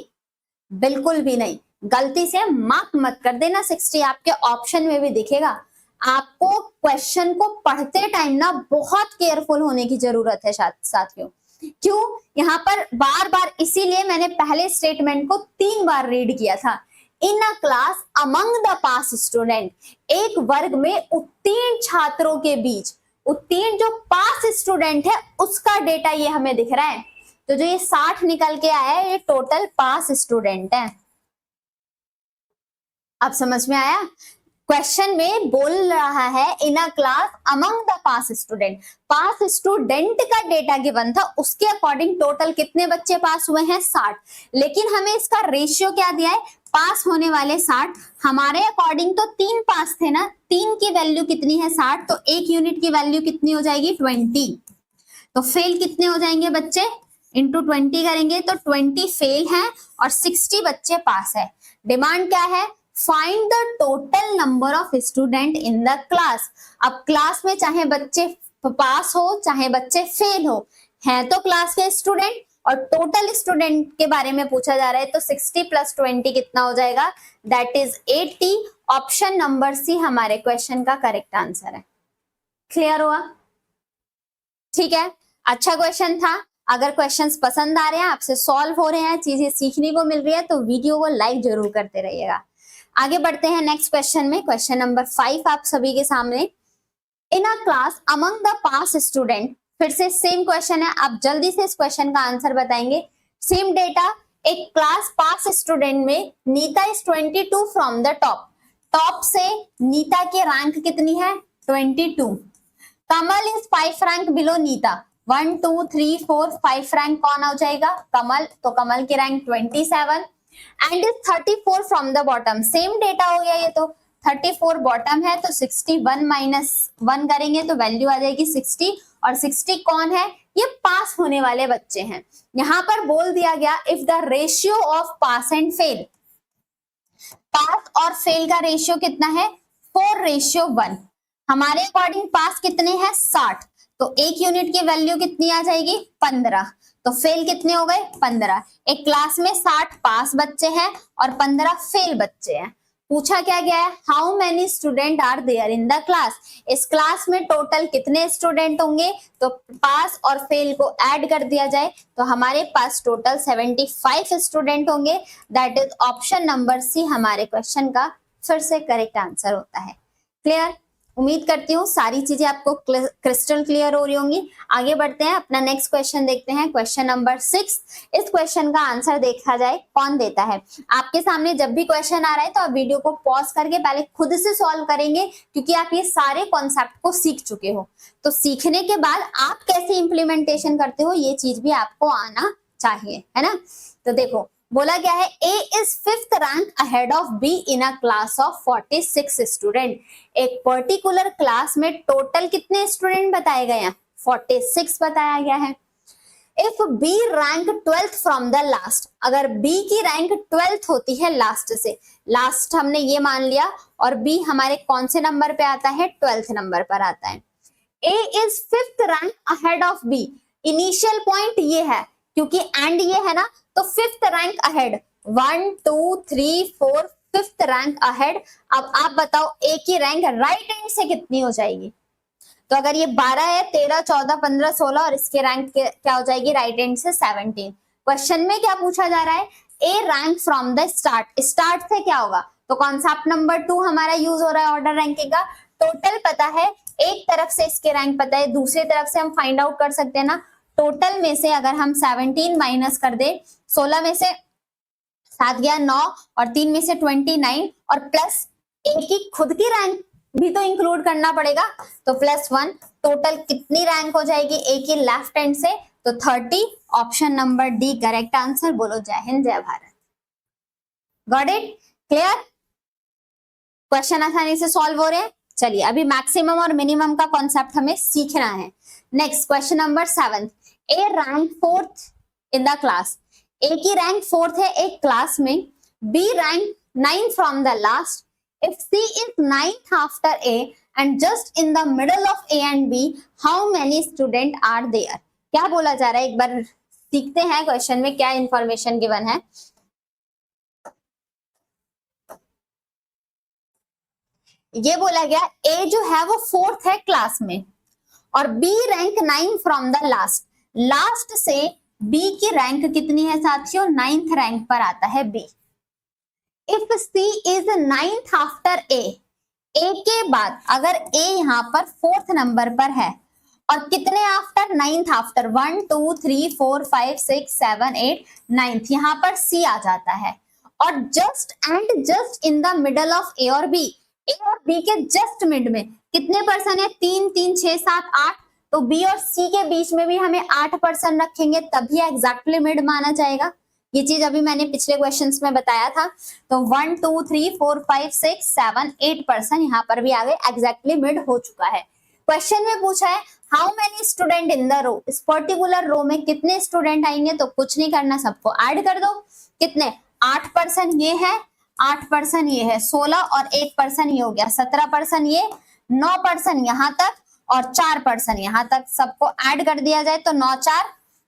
बिल्कुल भी नहीं, गलती से मार्क मत कर देना 60, आपके ऑप्शन में भी दिखेगा। आपको क्वेश्चन को पढ़ते टाइम ना बहुत केयरफुल होने की जरूरत है साथियों। क्यों? यहाँ पर बार बार, इसीलिए मैंने पहले स्टेटमेंट को 3 बार रीड किया था। In a class among the pass student, एक वर्ग में उत्तीर्ण छात्रों के बीच, उत्तीर्ण जो पास स्टूडेंट है उसका डेटा ये हमें दिख रहा है। तो जो ये 60 निकल के आया है ये टोटल पास स्टूडेंट है। अब समझ में आया? क्वेश्चन में बोल रहा है in a class among the pass student, pass student का डेटा गिवन था, उसके अकॉर्डिंग टोटल कितने बच्चे पास हुए हैं? 60। लेकिन हमें इसका रेशियो क्या दिया है? पास होने वाले 60, हमारे अकॉर्डिंग तो 3 पास थे ना, 3 की वैल्यू कितनी है? 60, तो 1 यूनिट की वैल्यू कितनी हो जाएगी? 20। तो फेल कितने हो जाएंगे बच्चे? इंटू 20 करेंगे तो 20 फेल है और 60 बच्चे पास है। डिमांड क्या है? Find the total number of student in the class. अब क्लास में चाहे बच्चे पास हो चाहे बच्चे फेल हो, हैं तो क्लास के स्टूडेंट, और टोटल स्टूडेंट के बारे में पूछा जा रहा है, तो 60 + 20 कितना हो जाएगा? That is 80। Option number C हमारे क्वेश्चन का करेक्ट आंसर है। क्लियर हुआ? ठीक है, अच्छा क्वेश्चन था। अगर क्वेश्चंस पसंद आ रहे हैं, आपसे सॉल्व हो रहे हैं, चीजें सीखने को मिल रही है, तो वीडियो को लाइक जरूर करते रहिएगा। आगे बढ़ते हैं नेक्स्ट क्वेश्चन में। क्वेश्चन नंबर 5 आप सभी के सामने। In a class among the pass student, फिर से सेम क्वेश्चन है, आप जल्दी से इस क्वेश्चन का आंसर बताएंगे। सेम डेटा, एक क्लास पास स्टूडेंट में Neeta is 22 from the top, top से नीता की रैंक कितनी है? 22। Kamal is 5 rank below Neeta, 1 2 3 4 5 rank कौन हो जाएगा? कमल, तो कमल की rank 27 and is 34 from the bottom. Same data हो गया ये तो, 34 बॉटम है तो 61 - 1 करेंगे तो वैल्यू आ जाएगी 60, और 60 कौन है? ये पास होने वाले बच्चे हैं। यहां पर बोल दिया गया if the ratio of pass and fail, pass और फेल का रेशियो कितना है? 4:1। हमारे अकॉर्डिंग पास कितने हैं? 60, तो 1 यूनिट की वैल्यू कितनी आ जाएगी? 15। तो फेल कितने हो गए? 15। एक क्लास में 60 पास बच्चे हैं और 15 फेल बच्चे हैं। पूछा क्या गया है? How many student are there in the class, इस क्लास में टोटल कितने स्टूडेंट होंगे? तो पास और फेल को ऐड कर दिया जाए तो हमारे पास टोटल 75 स्टूडेंट होंगे। That is option number C हमारे क्वेश्चन का फिर से करेक्ट आंसर होता है। क्लियर? उम्मीद करती हूँ सारी चीजें आपको क्रिस्टल क्लियर हो रही होंगी। आगे बढ़ते हैं, अपना नेक्स्ट क्वेश्चन देखते हैं, क्वेश्चन नंबर 6। इस क्वेश्चन का आंसर देखा जाए कौन देता है। आपके सामने जब भी क्वेश्चन आ रहा है तो आप वीडियो को पॉज करके पहले खुद से सॉल्व करेंगे, क्योंकि आप ये सारे कॉन्सेप्ट को सीख चुके हो। तो सीखने के बाद आप कैसे इंप्लीमेंटेशन करते हो ये चीज भी आपको आना चाहिए, है ना? तो देखो बोला गया है A is 5th rank ahead of B in a class of 46 student. एक पर्टिकुलर क्लास में टोटल कितने स्टूडेंट बताए गए हैं? 46 बताया गया है। If B rank 12th from the last, अगर B की रैंक 12th होती है लास्ट से, लास्ट हमने ये मान लिया, और B हमारे कौन से नंबर पे आता है? 12th नंबर पर आता है। A is 5th rank ahead of B, initial point ये है, क्योंकि एंड ये है ना, तो 5th rank ahead, 1 2 3 4 5th rank ahead. अब आप बताओ A की रैंक राइट हैंड से कितनी हो जाएगी? तो अगर ये 12 है, 13 14 15 16, और इसके रैंक क्या हो जाएगी राइट हैंड से? 17। क्वेश्चन में क्या पूछा जा रहा है? A rank from the start, start से क्या होगा? तो कॉन्सेप्ट नंबर 2 हमारा यूज हो रहा है ऑर्डर रैंकिंग का। टोटल पता है, एक तरफ से इसके रैंक पता है, दूसरी तरफ से हम फाइंड आउट कर सकते हैं ना। टोटल में से अगर हम 17 माइनस कर दे, 16 में से 7 गया 9, और 3 में से 29, और प्लस एक की खुद की रैंक भी तो इंक्लूड करना पड़ेगा, तो +1। टोटल कितनी रैंक हो जाएगी एक की लेफ्ट हैंड से? तो 30। Option number D correct answer. बोलो जय हिंद जय Bharat. Got it? Clear? Question आसानी से सॉल्व हो रहे हैं। चलिए अभी मैक्सिमम और मिनिमम का कॉन्सेप्ट हमें सीखना है। Next question number 7। A rank 4th in the class, A की रैंक 4th है एक क्लास में, B rank 9 from the last. If C is 9th after A and just in the middle of A and B, how many student are there? क्या बोला जा रहा है, एक बार सीखते हैं क्वेश्चन में क्या इंफॉर्मेशन गिवन है। ये बोला गया ए जो है वो 4th है क्लास में और B rank 9 from the last, last से बी की रैंक कितनी है साथियों, 9th रैंक पर आता है B. If C is 9th after A के बाद अगर ए यहाँ पर 4th नंबर पर है और कितने आफ्टर, 9th आफ्टर, 1 2 3 4 5 6 7 8 9th, यहाँ पर सी आ जाता है और just in the middle of A और बी, ए और बी के जस्ट मिड में कितने पर्सन है, 3 3 6 7 8, तो बी और सी के बीच में भी हमें 8% रखेंगे तभी एग्जैक्टली मिड माना जाएगा। ये चीज अभी मैंने पिछले क्वेश्चंस में बताया था। तो 1 2 3 4 5 6 7 8% यहाँ पर भी आ गए, एग्जैक्टली मिड हो चुका है। क्वेश्चन में पूछा है how many student in the row, इस पर्टिकुलर रो में कितने स्टूडेंट आएंगे, तो कुछ नहीं करना, सबको ऐड कर दो। कितने, 8% ये है, 8% ये है, 16 और 1% ये हो गया 17%, ये 9% यहाँ तक और 4% यहाँ तक, सबको ऐड कर दिया जाए तो 9 4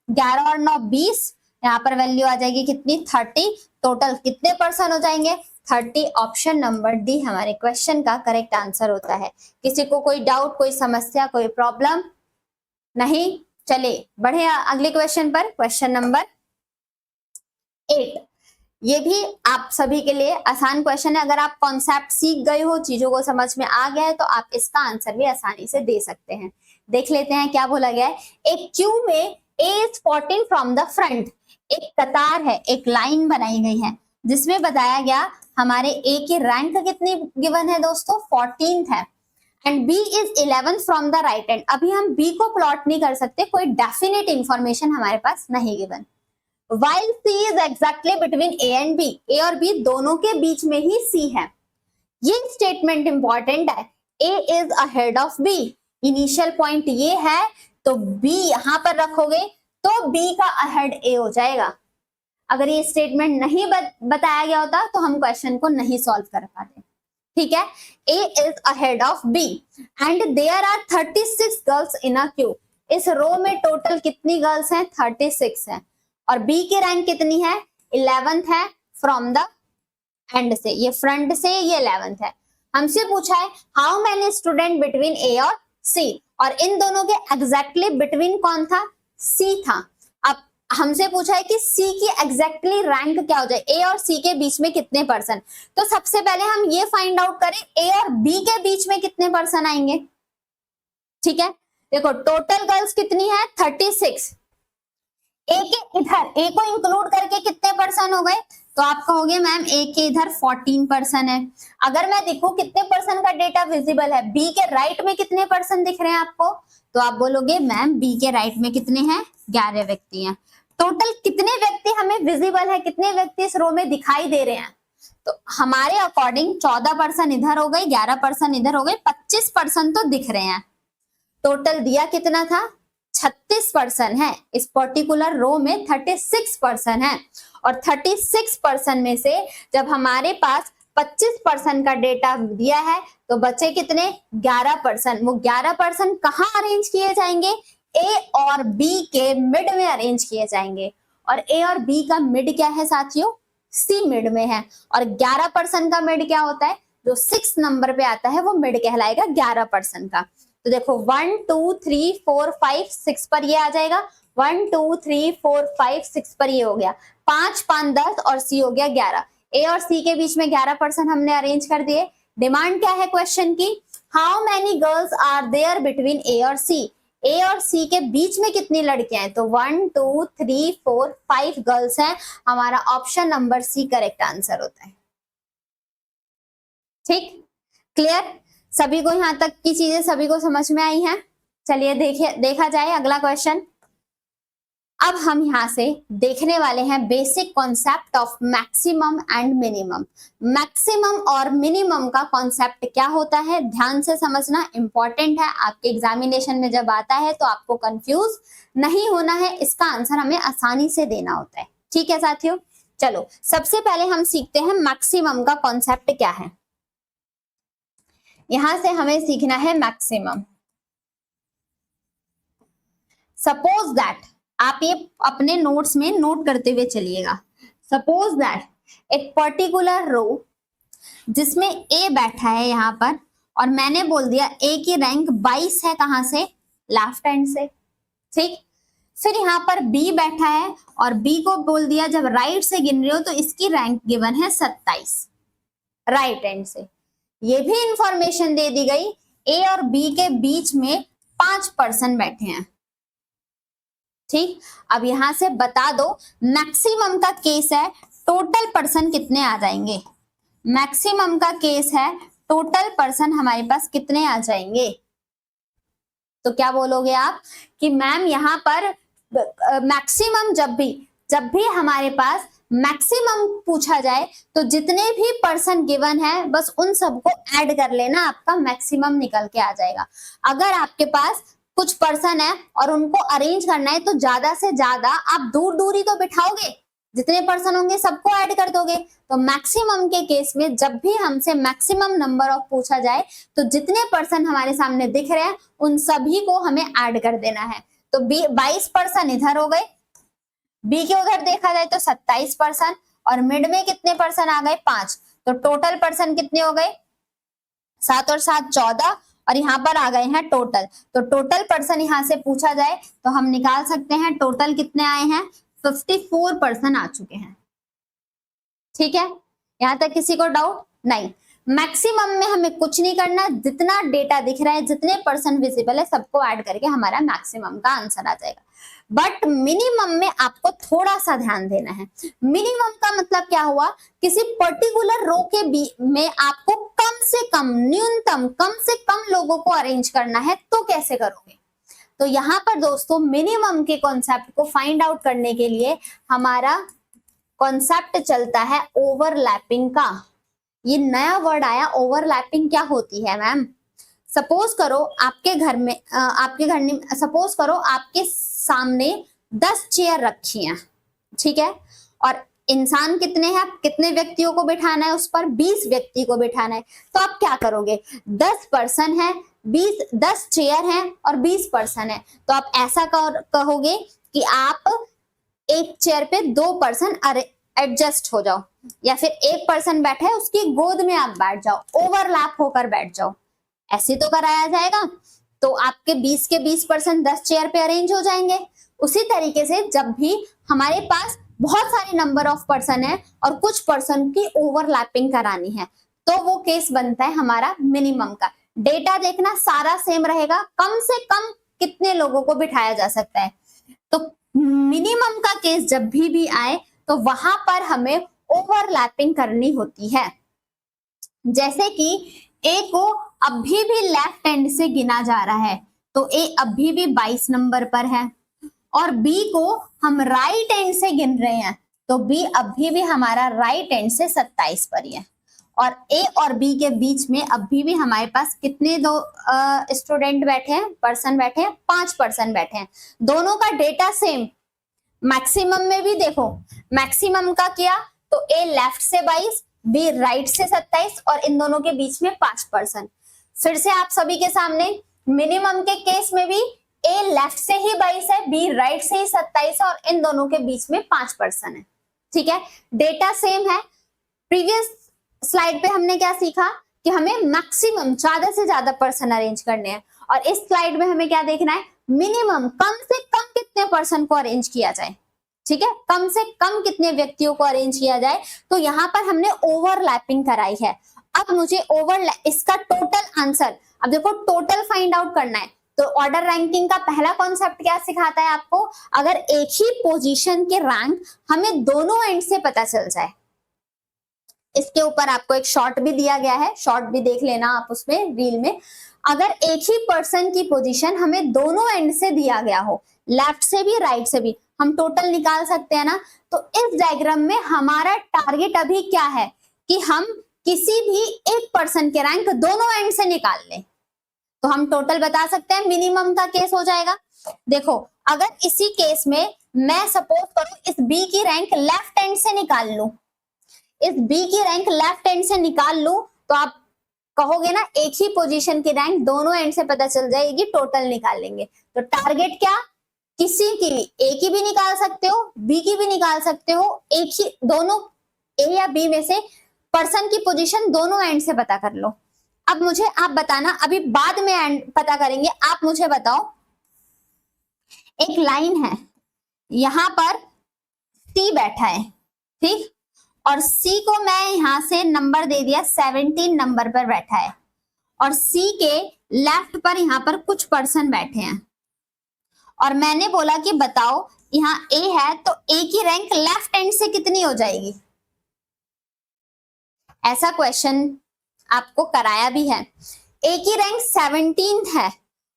11 और 9 20, यहाँ पर वैल्यू आ जाएगी कितनी, 30। टोटल कितने परसेंट हो जाएंगे, 30। ऑप्शन नंबर डी हमारे क्वेश्चन का करेक्ट आंसर होता है। किसी को कोई डाउट, कोई समस्या, कोई प्रॉब्लम नहीं? चलिए बढ़े अगले क्वेश्चन पर, क्वेश्चन नंबर 8। ये भी आप सभी के लिए आसान क्वेश्चन है। अगर आप कॉन्सेप्ट सीख गए हो, चीजों को समझ में आ गया है, तो आप इसका आंसर भी आसानी से दे सकते हैं। देख लेते हैं क्या बोला गया है। एक क्यू में A is 14 from the front, एक कतार है, एक लाइन बनाई गई है जिसमें बताया गया हमारे A की रैंक कितनी गिवन है दोस्तों, 14th है, and B is 11th from the right hand. अभी हम B को प्लॉट नहीं कर सकते, कोई डेफिनेट इंफॉर्मेशन हमारे पास नहीं given. While C is exactly between A and B, A और B दोनों के बीच में ही C है। ये स्टेटमेंट इंपॉर्टेंट है, A is ahead of B, initial point ये है तो B यहां पर रखोगे तो B का अहेड A हो जाएगा। अगर ये स्टेटमेंट नहीं बताया गया होता तो हम क्वेश्चन को नहीं सॉल्व कर पाते। ठीक है, A is ahead of B and there are 36 girls in a queue। इस रो में टोटल कितनी गर्ल्स हैं, 36 है, और B की रैंक कितनी है, 11th है फ्रॉम द एंड से, ये फ्रंट से ये 11th है। हमसे पूछा है how many student between A और C, और इन दोनों के एग्जैक्टली बिटवीन कौन था, C था। अब हमसे पूछा है कि C की एग्जैक्टली रैंक क्या हो जाए, A और C के बीच में कितने परसेंट। तो सबसे पहले हम ये फाइंड आउट करें A और B के बीच में कितने परसेंट आएंगे। ठीक है, देखो टोटल गर्ल्स कितनी है, 36, A के इधर A को इंक्लूड करके कितने परसेंट हो गए, तो आप कहोगे मैम A के इधर 14% है। अगर मैं देखूं कितने परसेंट का डेटा विजिबल है, B के राइट में कितने परसेंट दिख रहे हैं आपको, तो आप बोलोगे मैम B के राइट में कितने हैं, 11 व्यक्ति हैं। टोटल कितने व्यक्ति हमें विजिबल है, कितने व्यक्ति इस रो में दिखाई दे रहे हैं, तो हमारे अकॉर्डिंग 14% इधर हो गए, 11% इधर हो गए, 25% तो दिख रहे हैं। टोटल दिया कितना था, 36% है। इस पर्टिकुलर रो में 36% है, और 36% में से जब हमारे पास 25% का डेटा दिया है तो बचे कितने, 11%। वो 11% कहाँ अरेंज किए जाएंगे, A और B के मिड में अरेंज किए जाएंगे, और A और B का मिड क्या है साथियों, C मिड में है, और 11% का मिड क्या होता है, जो 6 नंबर पे आता है वो मिड कहलाएगा 11% का। तो देखो 1 2 3 4 5 6 पर ये आ जाएगा, 1 2 3 4 5 6 पर ये हो गया, 5 5 10 और C हो गया 11। A और C के बीच में 11% हमने अरेंज कर दिए। डिमांड क्या है क्वेश्चन की, how many girls are there between A और C, A और C के बीच में कितनी लड़कियां हैं, तो 1 2 3 4 5 गर्ल्स हैं। हमारा option number C correct answer होता है। ठीक, क्लियर, सभी को यहाँ तक की चीजें सभी को समझ में आई हैं। चलिए देखा जाए अगला क्वेश्चन। अब हम यहाँ से देखने वाले हैं basic concept of maximum and minimum. Maximum और मिनिमम का कॉन्सेप्ट क्या होता है, ध्यान से समझना, इंपॉर्टेंट है। आपके एग्जामिनेशन में जब आता है तो आपको कंफ्यूज नहीं होना है, इसका आंसर हमें आसानी से देना होता है। ठीक है साथियों, चलो सबसे पहले हम सीखते हैं मैक्सिमम का कॉन्सेप्ट क्या है। यहां से हमें सीखना है मैक्सिमम। सपोज दैट, आप ये अपने नोट्स में नोट करते हुए चलिएगा। सपोज दैट एक पर्टिकुलर रो जिसमें A बैठा है यहाँ पर और मैंने बोल दिया ए की रैंक 22 है, कहां से, लेफ्ट हैंड से, ठीक। फिर यहाँ पर बी बैठा है और बी को बोल दिया जब राइट से गिन रहे हो तो इसकी रैंक गिवन है 27 राइट हैंड से। ये भी इंफॉर्मेशन दे दी गई, ए और बी के बीच में 5 पर्सन बैठे हैं, ठीक। अब यहां से बता दो मैक्सिमम का केस है, टोटल पर्सन कितने आ जाएंगे, मैक्सिमम का केस है, टोटल पर्सन हमारे पास कितने आ जाएंगे। तो क्या बोलोगे आप कि मैम यहाँ पर मैक्सिमम जब भी हमारे पास मैक्सिमम पूछा जाए तो जितने भी पर्सन गिवन है बस उन सबको ऐड कर लेना, आपका मैक्सिमम निकल के आ जाएगा। अगर आपके पास कुछ पर्सन है और उनको अरेंज करना है तो ज्यादा से ज्यादा आप दूर दूर ही तो बिठाओगे, जितने पर्सन होंगे सबको ऐड कर दोगे। तो मैक्सिमम के केस में जब भी हमसे मैक्सिमम नंबर ऑफ पूछा जाए तो जितने पर्सन हमारे सामने दिख रहे हैं उन सभी को हमें ऐड कर देना है। तो 22 पर्सन इधर हो गए, बी के उधर देखा जाए तो 27 पर्सन, और मिड में कितने पर्सन आ गए, 5। तो टोटल पर्सन कितने हो गए, 7 और 7 14, और यहाँ पर आ गए हैं टोटल। तो टोटल पर्सन यहाँ से पूछा जाए तो हम निकाल सकते हैं टोटल कितने आए हैं, 54 पर्सन आ चुके हैं, ठीक है। यहां तक किसी को डाउट नहीं। मैक्सिमम में हमें कुछ नहीं करना, जितना डेटा दिख रहा है, जितने पर्सन विजिबल है सबको ऐड करके हमारा मैक्सिमम का आंसर आ जाएगा। बट मिनिमम में आपको थोड़ा सा ध्यान देना है। मिनिमम का मतलब क्या हुआ, किसी पर्टिकुलर रो के में आपको कम से कम, न्यूनतम कम से कम लोगों को अरेंज करना है, तो कैसे करोगे। तो यहाँ पर दोस्तों मिनिमम के कॉन्सेप्ट को फाइंड आउट करने के लिए हमारा कॉन्सेप्ट चलता है ओवरलैपिंग का। ये नया वर्ड आया, ओवरलैपिंग क्या होती है मैम। सपोज करो आपके घर में सपोज करो आपके सामने 10 चेयर रखी हैं, ठीक है, और इंसान कितने हैं, कितने व्यक्तियों को बिठाना है उस पर, 20 व्यक्ति को बिठाना है। तो आप क्या करोगे, 10 पर्सन है, 10 चेयर हैं और 20 पर्सन है, तो आप ऐसा कहोगे कि आप एक चेयर पे 2 पर्सन एडजस्ट हो जाओ, या फिर एक पर्सन बैठा है उसकी गोद में आप बैठ जाओ, ओवरलैप होकर बैठ जाओ, ऐसे तो कराया जाएगा। तो आपके 20 के 20 पर्सन 10 चेयर पे अरेंज हो जाएंगे। उसी तरीके से जब भी हमारे पास बहुत सारे नंबर ऑफ पर्सन है और कुछ पर्सन की ओवरलैपिंग करानी है तो वो केस बनता है हमारा मिनिमम का। डेटा देखना सारा सेम रहेगा, कम से कम कितने लोगों को बिठाया जा सकता है। तो मिनिमम का केस जब भी आए तो वहां पर हमें ओवरलैपिंग करनी होती है। जैसे कि ए को अभी भी लेफ्ट हैंड से गिना जा रहा है तो ए अभी भी 22 नंबर पर है, और बी को हम राइट हैंड से गिन रहे हैं तो बी अभी भी हमारा राइट हैंड से 27 पर ही है, और ए और बी के बीच में अभी भी हमारे पास कितने दो स्टूडेंट बैठे हैं, पर्सन बैठे हैं, 5 पर्सन बैठे हैं। दोनों का डेटा सेम। मैक्सिमम में भी देखो, मैक्सिमम का किया तो ए लेफ्ट से 22, बी राइट से 27, और इन दोनों के बीच में 5 पर्सन। फिर से आप सभी के सामने मिनिमम के केस में भी ए लेफ्ट से ही 22 है, बी राइट से ही 27 है, और इन दोनों के बीच में 5 पर्सन है, ठीक है। डेटा सेम है। प्रीवियस स्लाइड पे हमने क्या सीखा कि हमें मैक्सिमम ज्यादा से ज्यादा पर्सन अरेंज करने हैं, और इस स्लाइड में हमें क्या देखना है, मिनिमम कम से कम कितने पर्सन को अरेंज किया जाए, ठीक है, कम से कम कितने व्यक्तियों को अरेंज किया जाए। तो यहाँ पर हमने ओवरलैपिंग कराई है। अब मुझे इसका टोटल आंसर, अब देखो टोटल फाइंड आउट करना है तो ऑर्डर रैंकिंग का पहला कॉन्सेप्ट क्या सिखाता है आपको, अगर एक ही पोजीशन के रैंक हमें दोनों एंड से पता चल जाए। इसके ऊपर आपको एक शॉर्ट भी दिया गया है, शॉर्ट भी देख लेना आप उसमें रील में। अगर एक ही पर्सन की पोजीशन हमें दोनों एंड से दिया गया हो, लेफ्ट से भी राइट से भी, हम टोटल निकाल सकते हैं ना। तो इस डायग्राम में हमारा टारगेट अभी क्या है कि हम किसी भी एक पर्सन के रैंक दोनों एंड से निकाल लें, तो हम टोटल बता सकते हैं, मिनिमम का केस हो जाएगा। देखो अगर इसी केस में मैं सपोज करूं इस बी की रैंक लेफ्ट हैंड से निकाल लूं, इस बी की रैंक लेफ्ट हैंड से निकाल लूं, तो आप कहोगे ना एक ही पोजीशन की रैंक दोनों एंड से पता चल जाएगी, टोटल निकाल लेंगे। तो टारगेट क्या, किसी की भी, ए की भी निकाल सकते हो, बी की भी निकाल सकते हो, एक ही दोनों ए या बी में से पर्सन की पोजीशन दोनों एंड से पता कर लो। अब मुझे आप बताना, अभी बाद में पता करेंगे, आप मुझे बताओ, एक लाइन है, यहां पर सी बैठा है, ठीक, और सी को मैं यहां से नंबर दे दिया 17 नंबर पर बैठा है, और सी के लेफ्ट पर यहां पर कुछ पर्सन बैठे हैं, और मैंने बोला कि बताओ यहाँ ए है तो ए की रैंक लेफ्ट हैंड से कितनी हो जाएगी। ऐसा क्वेश्चन आपको कराया भी है। ए की रैंक 17 है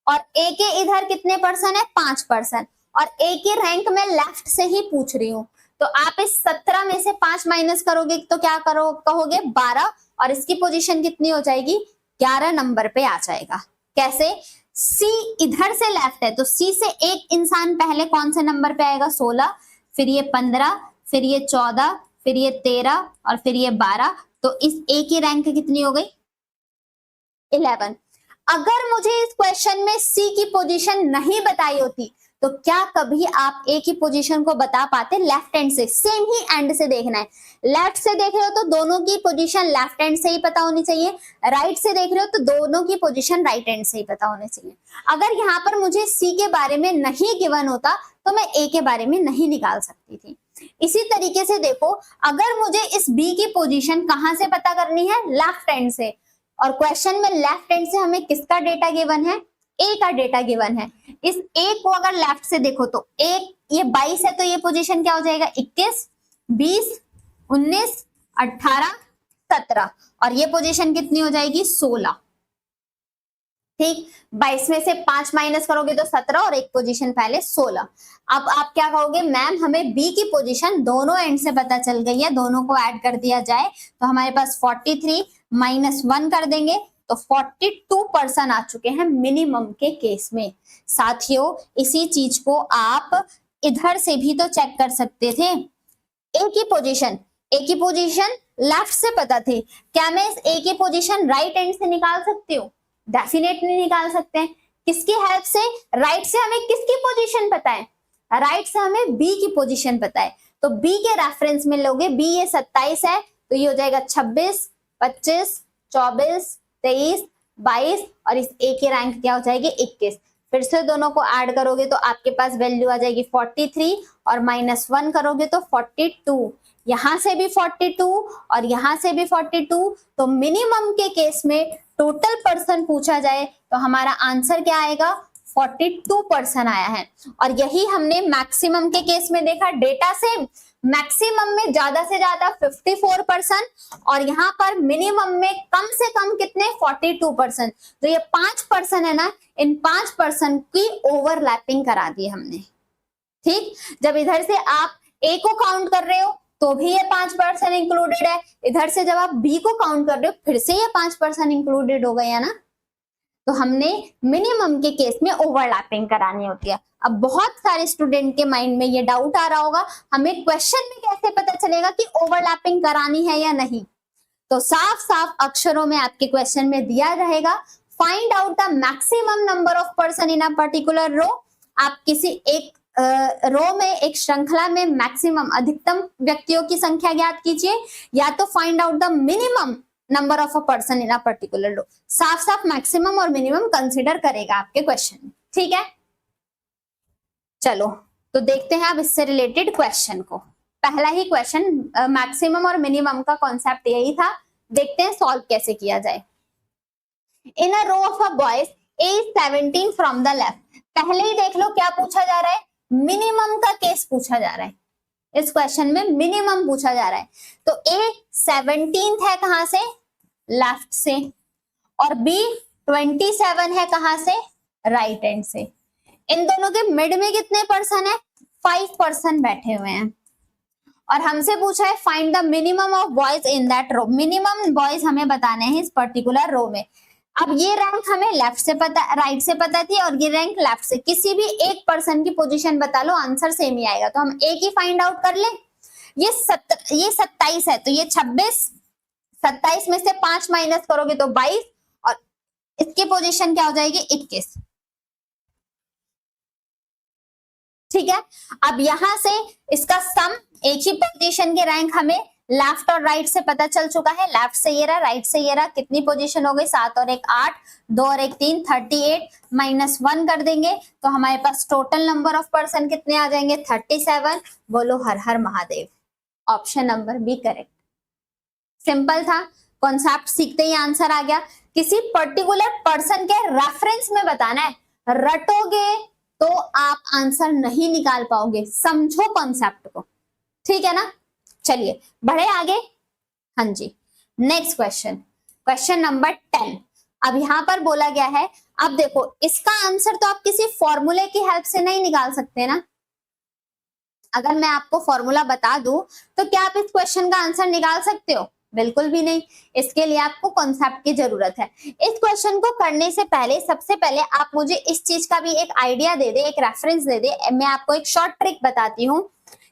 और ए के इधर कितने पर्सन है, 5 पर्सन, और ए की रैंक में लेफ्ट से ही पूछ रही हूं, तो आप इस 17 में से 5 माइनस करोगे तो क्या करो कहोगे 12, और इसकी पोजीशन कितनी हो जाएगी, 11 नंबर पे आ जाएगा। कैसे, सी इधर से लेफ्ट है तो सी से एक इंसान पहले कौन से नंबर पे आएगा, 16, फिर ये 15, फिर ये 14, फिर ये 13 और फिर ये 12, तो इस ए की रैंक कितनी हो गई, 11। अगर मुझे इस क्वेश्चन में सी की पोजीशन नहीं बताई होती तो क्या कभी आप ए की पोजीशन को बता पाते लेफ्ट हैंड से? सेम ही एंड से देखना है, लेफ्ट से देख रहे हो तो दोनों की पोजीशन लेफ्ट हैंड से ही पता होनी चाहिए, राइट से देख रहे हो तो दोनों की पोजीशन राइट हैंड से ही पता होनी चाहिए। अगर यहाँ पर मुझे सी के बारे में नहीं गिवन होता तो मैं ए के बारे में नहीं निकाल सकती थी। इसी तरीके से देखो, अगर मुझे इस बी की पोजीशन कहां से पता करनी है, लेफ्ट हैंड से, और क्वेश्चन में लेफ्ट हैंड से हमें किसका डेटा गिवन है, ए का डेटा गिवन है। इस ए को अगर लेफ्ट से देखो तो ए, ये 22 है तो ये पोजीशन क्या हो जाएगा, 21, 20, 19, 18, 17, और ये पोजीशन कितनी हो जाएगी, 16। ठीक, 22 में से 5 माइनस करोगे तो 17 और एक पोजीशन पहले 16। अब आप क्या कहोगे, मैम हमें बी की पोजीशन दोनों एंड से पता चल गई है, दोनों को ऐड कर दिया जाए तो हमारे पास 43 माइनस 1 कर देंगे तो 42 पर्सन आ चुके हैं मिनिमम के केस में। साथियों, इसी चीज को आप इधर से भी तो चेक कर सकते थे। ए की पोजीशन लेफ्ट से पता थी, क्या मैं इस ए की पोजीशन राइट हैंड से निकाल सकती हूँ? डेफिनेटली निकाल सकते हैं। किसकी हेल्प से? राइट से हमें किसकी पोजीशन पता है, राइट से हमें बी की पोजीशन पता है, तो बी के रेफरेंस में लोगे, बी ये 27 है तो ये हो जाएगा 26, 25, 24, 23, 22, और इस ए की रैंक क्या हो जाएगी, 21। फिर से दोनों को ऐड करोगे तो आपके पास वैल्यू आ जाएगी 43, और माइनस 1 करोगे तो 42, यहां से भी 42 और यहां से भी 42, तो मिनिमम के केस में टोटल पर्सन पूछा जाए तो हमारा आंसर क्या आएगा, 42 पर्सन आया है। और यही हमने मैक्सिमम के केस में देखा, डेटा से मैक्सिमम में ज्यादा से ज्यादा 54 पर्सन, और यहाँ पर मिनिमम में कम से कम कितने, 42 पर्सन। तो ये 5 पर्सन है ना, इन 5 पर्सन की ओवरलैपिंग करा दी हमने। ठीक, जब इधर से आप ए को काउंट कर रहे हो तो भी ये 5 पर्सन इंक्लूडेड है, इधर से जब आप बी को काउंट कर रहे हो फिर से ये 5 पर्सन इंक्लूडेड हो गए है ना। तो हमने मिनिमम के केस में ओवरलैपिंग करानी होती है। अब बहुत सारे स्टूडेंट के माइंड में ये डाउट आ रहा होगा, हमें क्वेश्चन में कैसे पता चलेगा कि ओवरलैपिंग करानी है या नहीं? तो साफ साफ अक्षरों में आपके क्वेश्चन में दिया रहेगा, find out the maximum number of person in a particular row. आप किसी एक रो में, एक श्रृंखला में मैक्सिमम अधिकतम व्यक्तियों की संख्या ज्ञात कीजिए, या तो find out the minimum number of a person in a particular row. साफ साफ मैक्सिमम और मिनिमम कंसीडर करेगा आपके क्वेश्चन में। ठीक है, चलो तो देखते हैं अब इससे रिलेटेड क्वेश्चन को। पहला ही क्वेश्चन मैक्सिमम और मिनिमम का कॉन्सेप्ट यही था, देखते हैं सॉल्व कैसे किया जाए। In a row of a boys A is 17 from the left. पहले ही देख लो क्या पूछा जा रहा है, मिनिमम का केस पूछा जा रहा है। इस क्वेश्चन में मिनिमम पूछा जा रहा है, तो ए 17 है कहां से, लेफ्ट से, और बी 27 है कहां से, राइट हैंड से। इन दोनों के मिड में कितने पर्सन है, 5 पर्सन बैठे हुए हैं, और हमसे पूछा है find the minimum of boys in that row. Minimum boys हमें बताने हैं इस पर्टिकुलर रो में। अब ये रैंक हमें लेफ्ट से पता, राइट से पता थी, और ये रैंक लेफ्ट से। किसी भी एक पर्सन की पोजीशन बता लो, आंसर सेम ही आएगा, तो हम एक ही फाइंड आउट कर ले। ये 27 है तो ये 26, 27 में से 5 माइनस करोगे तो 22, और इसकी पोजीशन क्या हो जाएगी, 21। ठीक है, अब यहां से इसका सम, एक ही पोजीशन के रैंक हमें लेफ्ट और राइट से पता चल चुका है, लेफ्ट से ये रहा, राइट से ये रहा, कितनी पोजीशन हो गई, 7 और 1 8, 2 और 1 3, 38 -1 कर देंगे तो हमारे पास टोटल नंबर ऑफ पर्सन कितने आ जाएंगे, 37। बोलो हर हर Mahadev. Option number B correct. Simple था, कॉन्सेप्ट सीखते ही आंसर आ गया। किसी पर्टिकुलर पर्सन के रेफरेंस में बताना है, रटोगे तो आप आंसर नहीं निकाल पाओगे, समझो कॉन्सेप्ट को, ठीक है ना। चलिए बढ़े आगे। हाँ जी, नेक्स्ट क्वेश्चन, क्वेश्चन नंबर 10। अब यहां पर बोला गया है, अब देखो इसका आंसर तो आप किसी फॉर्मूले की हेल्प से नहीं निकाल सकते ना। अगर मैं आपको फॉर्मूला बता दूं तो क्या आप इस क्वेश्चन का आंसर निकाल सकते हो? बिल्कुल भी नहीं। इसके लिए आपको कॉन्सेप्ट की जरूरत है। इस क्वेश्चन को करने से पहले सबसे पहले आप मुझे इस चीज का भी एक आइडिया दे दे, एक रेफरेंस दे दे। मैं आपको एक शॉर्ट ट्रिक बताती हूँ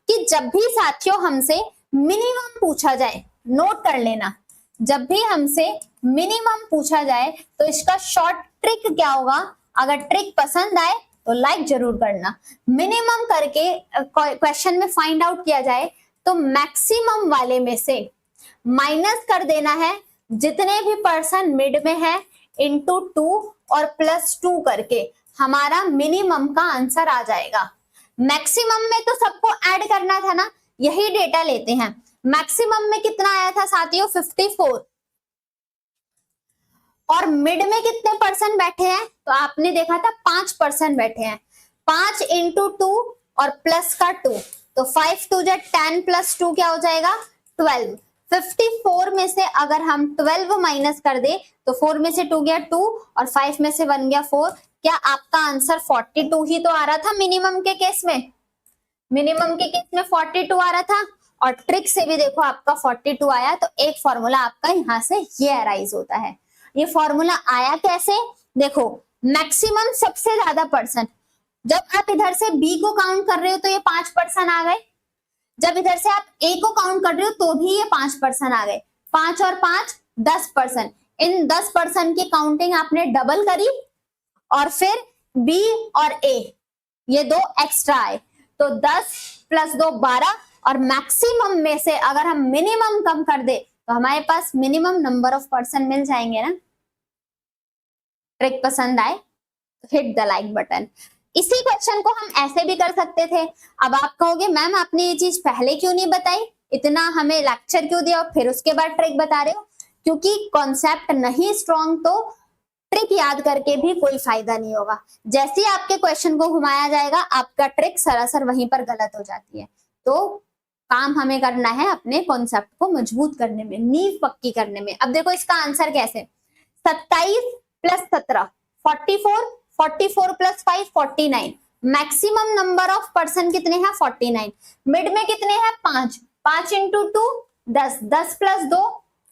कि जब भी साथियों हमसे मिनिमम पूछा जाए, नोट कर लेना, जब भी हमसे मिनिमम पूछा जाए तो इसका शॉर्ट ट्रिक क्या होगा। अगर ट्रिक पसंद आए तो लाइक जरूर करना। मिनिमम करके क्वेश्चन में फाइंड आउट किया जाए तो मैक्सिमम वाले में से माइनस कर देना है जितने भी पर्सन मिड में है इंटू 2 और +2 करके हमारा मिनिमम का आंसर आ जाएगा। मैक्सिमम में तो सबको ऐड करना था ना, यही डेटा लेते हैं। मैक्सिमम में कितना आया था साथियों, 54, और मिड में कितने पर्सन बैठे हैं तो आपने देखा था 5 पर्सन बैठे हैं। 5 इंटू 2 और प्लस का 2, तो 5 2 10 +2 क्या हो जाएगा, 12। 54 में से अगर हम 12 माइनस कर दे तो 4 में से 2 गया 2 और 5 में से 1 गया 4। क्या आपका आंसर 42 ही तो आ रहा था मिनिमम के केस में? मिनिमम के केस में 42 आ रहा था और ट्रिक से भी देखो आपका 42 आया। तो एक फॉर्मूला आपका यहां से ये अराइज होता है। ये फॉर्मूला आया कैसे, देखो मैक्सिमम सबसे ज्यादा पर्सन, जब आप इधर से बी को काउंट कर रहे हो तो ये 5 पर्सन आ गए, जब इधर से आप ए को काउंट कर रहे हो तो भी ये 5 पर्सन आ गए। 5 और 5 10 पर्सन, इन 10 पर्सन की काउंटिंग आपने डबल करी और फिर बी और ए ये 2 एक्स्ट्रा आए, तो 10 + 2 12, और मैक्सिमम में से अगर हम मिनिमम कम कर दे तो हमारे पास मिनिमम नंबर ऑफ पर्सन मिल जाएंगे ना। ट्रिक पसंद आए तो हिट द लाइक बटन। इसी क्वेश्चन को हम ऐसे भी कर सकते थे। अब आप कहोगे मैम आपने ये चीज पहले क्यों नहीं बताई, इतना हमें लेक्चर क्यों दिया और फिर उसके बाद ट्रिक बता रहे हो? क्योंकि कॉन्सेप्ट नहीं स्ट्रॉन्ग तो ट्रिक याद करके भी कोई फायदा नहीं होगा। जैसे ही आपके क्वेश्चन को घुमाया जाएगा आपका ट्रिक सरासर वहीं पर गलत हो जाती है। तो काम हमें करना है अपने कॉन्सेप्ट को मजबूत करने में, नींव पक्की करने में। अब देखो इसका आंसर कैसे, 27 + 17 44, 44 + 5 49। मैक्सिमम नंबर ऑफ पर्सन कितने हैं, 49। मिड में कितने हैं, 5, 5 इंटू 2 10, 10 + 2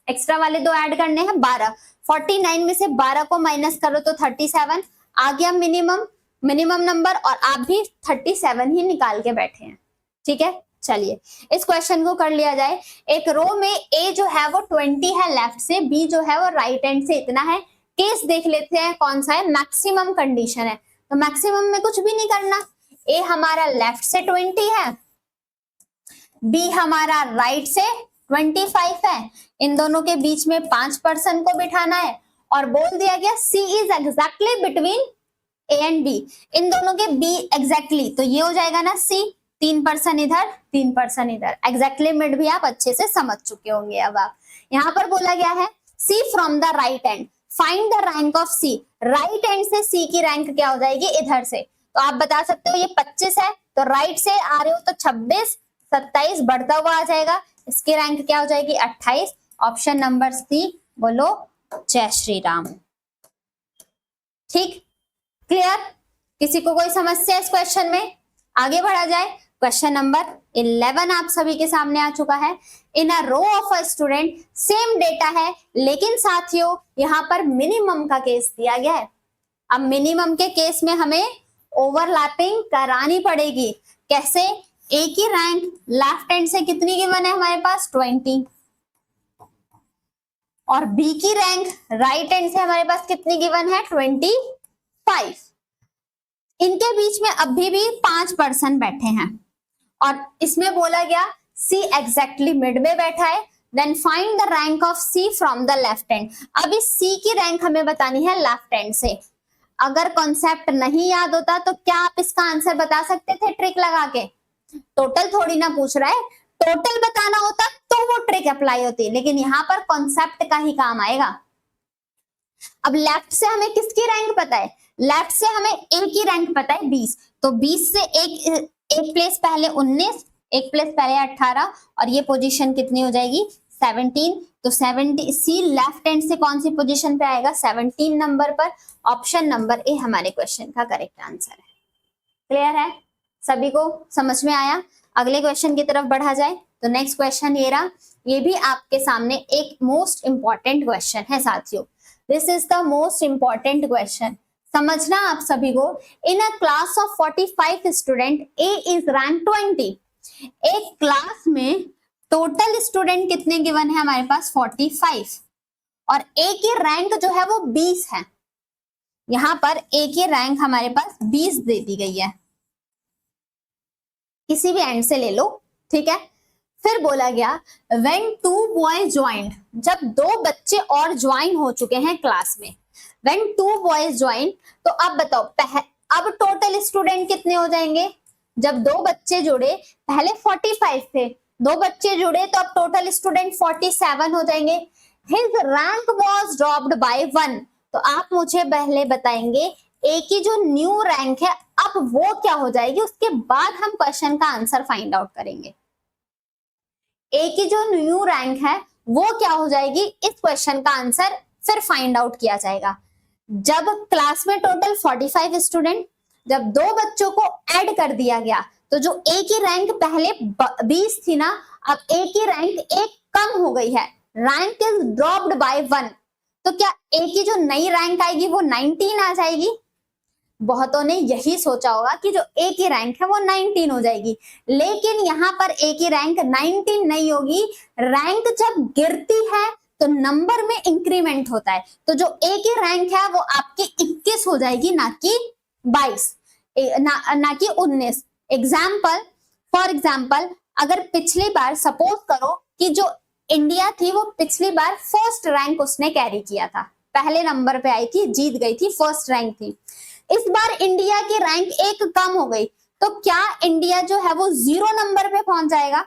एक्स्ट्रा वाले 2 ऐड करने हैं 12। 49 में से 12 को माइनस करो तो 37 आ गया मिनिमम नंबर, और आप भी 37 ही निकाल के बैठे हैं। ठीक है, चलिए इस क्वेश्चन को कर लिया जाए। एक रो में ए जो है वो 20 है लेफ्ट से, बी जो है वो राइट हैंड से इतना है। केस देख लेते हैं कौन सा है, मैक्सिमम कंडीशन है। तो मैक्सिमम में कुछ भी नहीं करना, ए हमारा लेफ्ट से 20 है, बी हमारा राइट से 25 है, इन दोनों के बीच में 5 पर्सन को बिठाना है और बोल दिया गया C is exactly between A and B, इन दोनों के बी एग्जैक्टली, तो ये हो जाएगा ना सी। 3 पर्सन इधर 3 पर्सन इधर, एग्जैक्टली मिड भी आप अच्छे से समझ चुके होंगे। अब आप यहाँ पर बोला गया है C from the right hand, find the rank of C. Right hand से सी की रैंक क्या हो जाएगी, इधर से। तो आप बता सकते हो ये 25 है तो राइट से आ रहे हो तो 26 27 बढ़ता हुआ आ जाएगा, इसकी रैंक क्या हो जाएगी 28। ऑप्शन नंबर सी, बोलो जय श्री राम। ठीक, क्लियर? किसी को कोई समस्या इस क्वेश्चन में? आगे बढ़ा जाए। क्वेश्चन नंबर 11 आप सभी के सामने आ चुका है। In a row of a student, same data है लेकिन साथियों यहाँ पर मिनिमम का केस दिया गया है। अब मिनिमम के केस में हमें ओवरलैपिंग करानी पड़ेगी। कैसे? ए की रैंक लेफ्ट हैंड से कितनी गिवन है हमारे पास 20, और बी की रैंक राइट हैंड से हमारे पास कितनी गिवन है 25। इनके बीच में अभी भी 5 पर्सन बैठे हैं और इसमें बोला गया सी एग्जैक्टली मिड में बैठा है। Then find the rank of C from the left hand. अब इस सी की रैंक हमें बतानी है लेफ्ट हैंड से। अगर कॉन्सेप्ट नहीं याद होता तो क्या आप इसका आंसर बता सकते थे ट्रिक लगा के? टोटल थोड़ी ना पूछ रहा है, टोटल बताना होता तो वो ट्रिक अप्लाई होती, लेकिन यहाँ पर कॉन्सेप्ट का ही काम आएगा। अब लेफ्ट से हमें किसकी रैंक पता है? लेफ्ट से हमें ए की रैंक पता है 20, तो 20 से एक प्लेस पहले 19, एक प्लेस पहले 18, और ये पोजीशन कितनी हो जाएगी 17। तो 70 सी लेफ्ट हैंड से कौन सी पोजीशन पे आएगा? 17 नंबर पर। ऑप्शन नंबर ए हमारे क्वेश्चन का करेक्ट आंसर है। क्लियर है? सभी को समझ में आया? अगले क्वेश्चन की तरफ बढ़ा जाए तो नेक्स्ट क्वेश्चन ये रहा। ये भी आपके सामने एक मोस्ट इंपॉर्टेंट क्वेश्चन है साथियों। This is the most important question. समझना आप सभी को। In a class of 45 student A is rank 20। एक क्लास में टोटल स्टूडेंट कितने गिवन है हमारे पास? 45, और ए की रैंक जो है वो 20 है। यहां पर ए की रैंक हमारे पास 20 दे दी गई है, किसी भी एंड से ले लो, ठीक है। फिर बोला गया when two boys joined, जब दो बच्चे और ज्वाइन हो चुके हैं क्लास में। when two boys joined, तो अब बताओ अब टोटल स्टूडेंट कितने हो जाएंगे? जब दो बच्चे जुड़े, पहले 45 थे, दो बच्चे जुड़े तो अब टोटल स्टूडेंट 47 हो जाएंगे। His rank was dropped by 1, तो आप मुझे पहले बताएंगे ए की जो न्यू रैंक है अब वो क्या हो जाएगी, उसके बाद हम क्वेश्चन का आंसर फाइंड आउट करेंगे। ए की जो न्यू रैंक है वो क्या हो जाएगी, इस क्वेश्चन का आंसर फिर फाइंड आउट किया जाएगा। जब क्लास में टोटल 45 स्टूडेंट, जब दो बच्चों को ऐड कर दिया गया तो जो ए की रैंक पहले 20 थी ना, अब ए की रैंक एक कम हो गई है, रैंक इज ड्रॉप्ड बाय 1। तो क्या ए की जो नई रैंक आएगी वो 19 आ जाएगी? बहुतों ने यही सोचा होगा कि जो ए की रैंक है वो 19 हो जाएगी, लेकिन यहाँ पर ए की रैंक 19 नहीं होगी। रैंक जब गिरती है तो नंबर में इंक्रीमेंट होता है, तो जो ए की रैंक है वो आपकी 21 हो जाएगी, ना कि 22, ना कि 19। फॉर एग्जाम्पल अगर पिछली बार सपोज करो कि जो इंडिया थी वो पिछली बार फर्स्ट रैंक उसने कैरी किया था, पहले नंबर पे आई थी, जीत गई थी, फर्स्ट रैंक थी। इस बार इंडिया की रैंक एक कम हो गई, तो क्या इंडिया जो है वो 0 नंबर पे पहुंच जाएगा?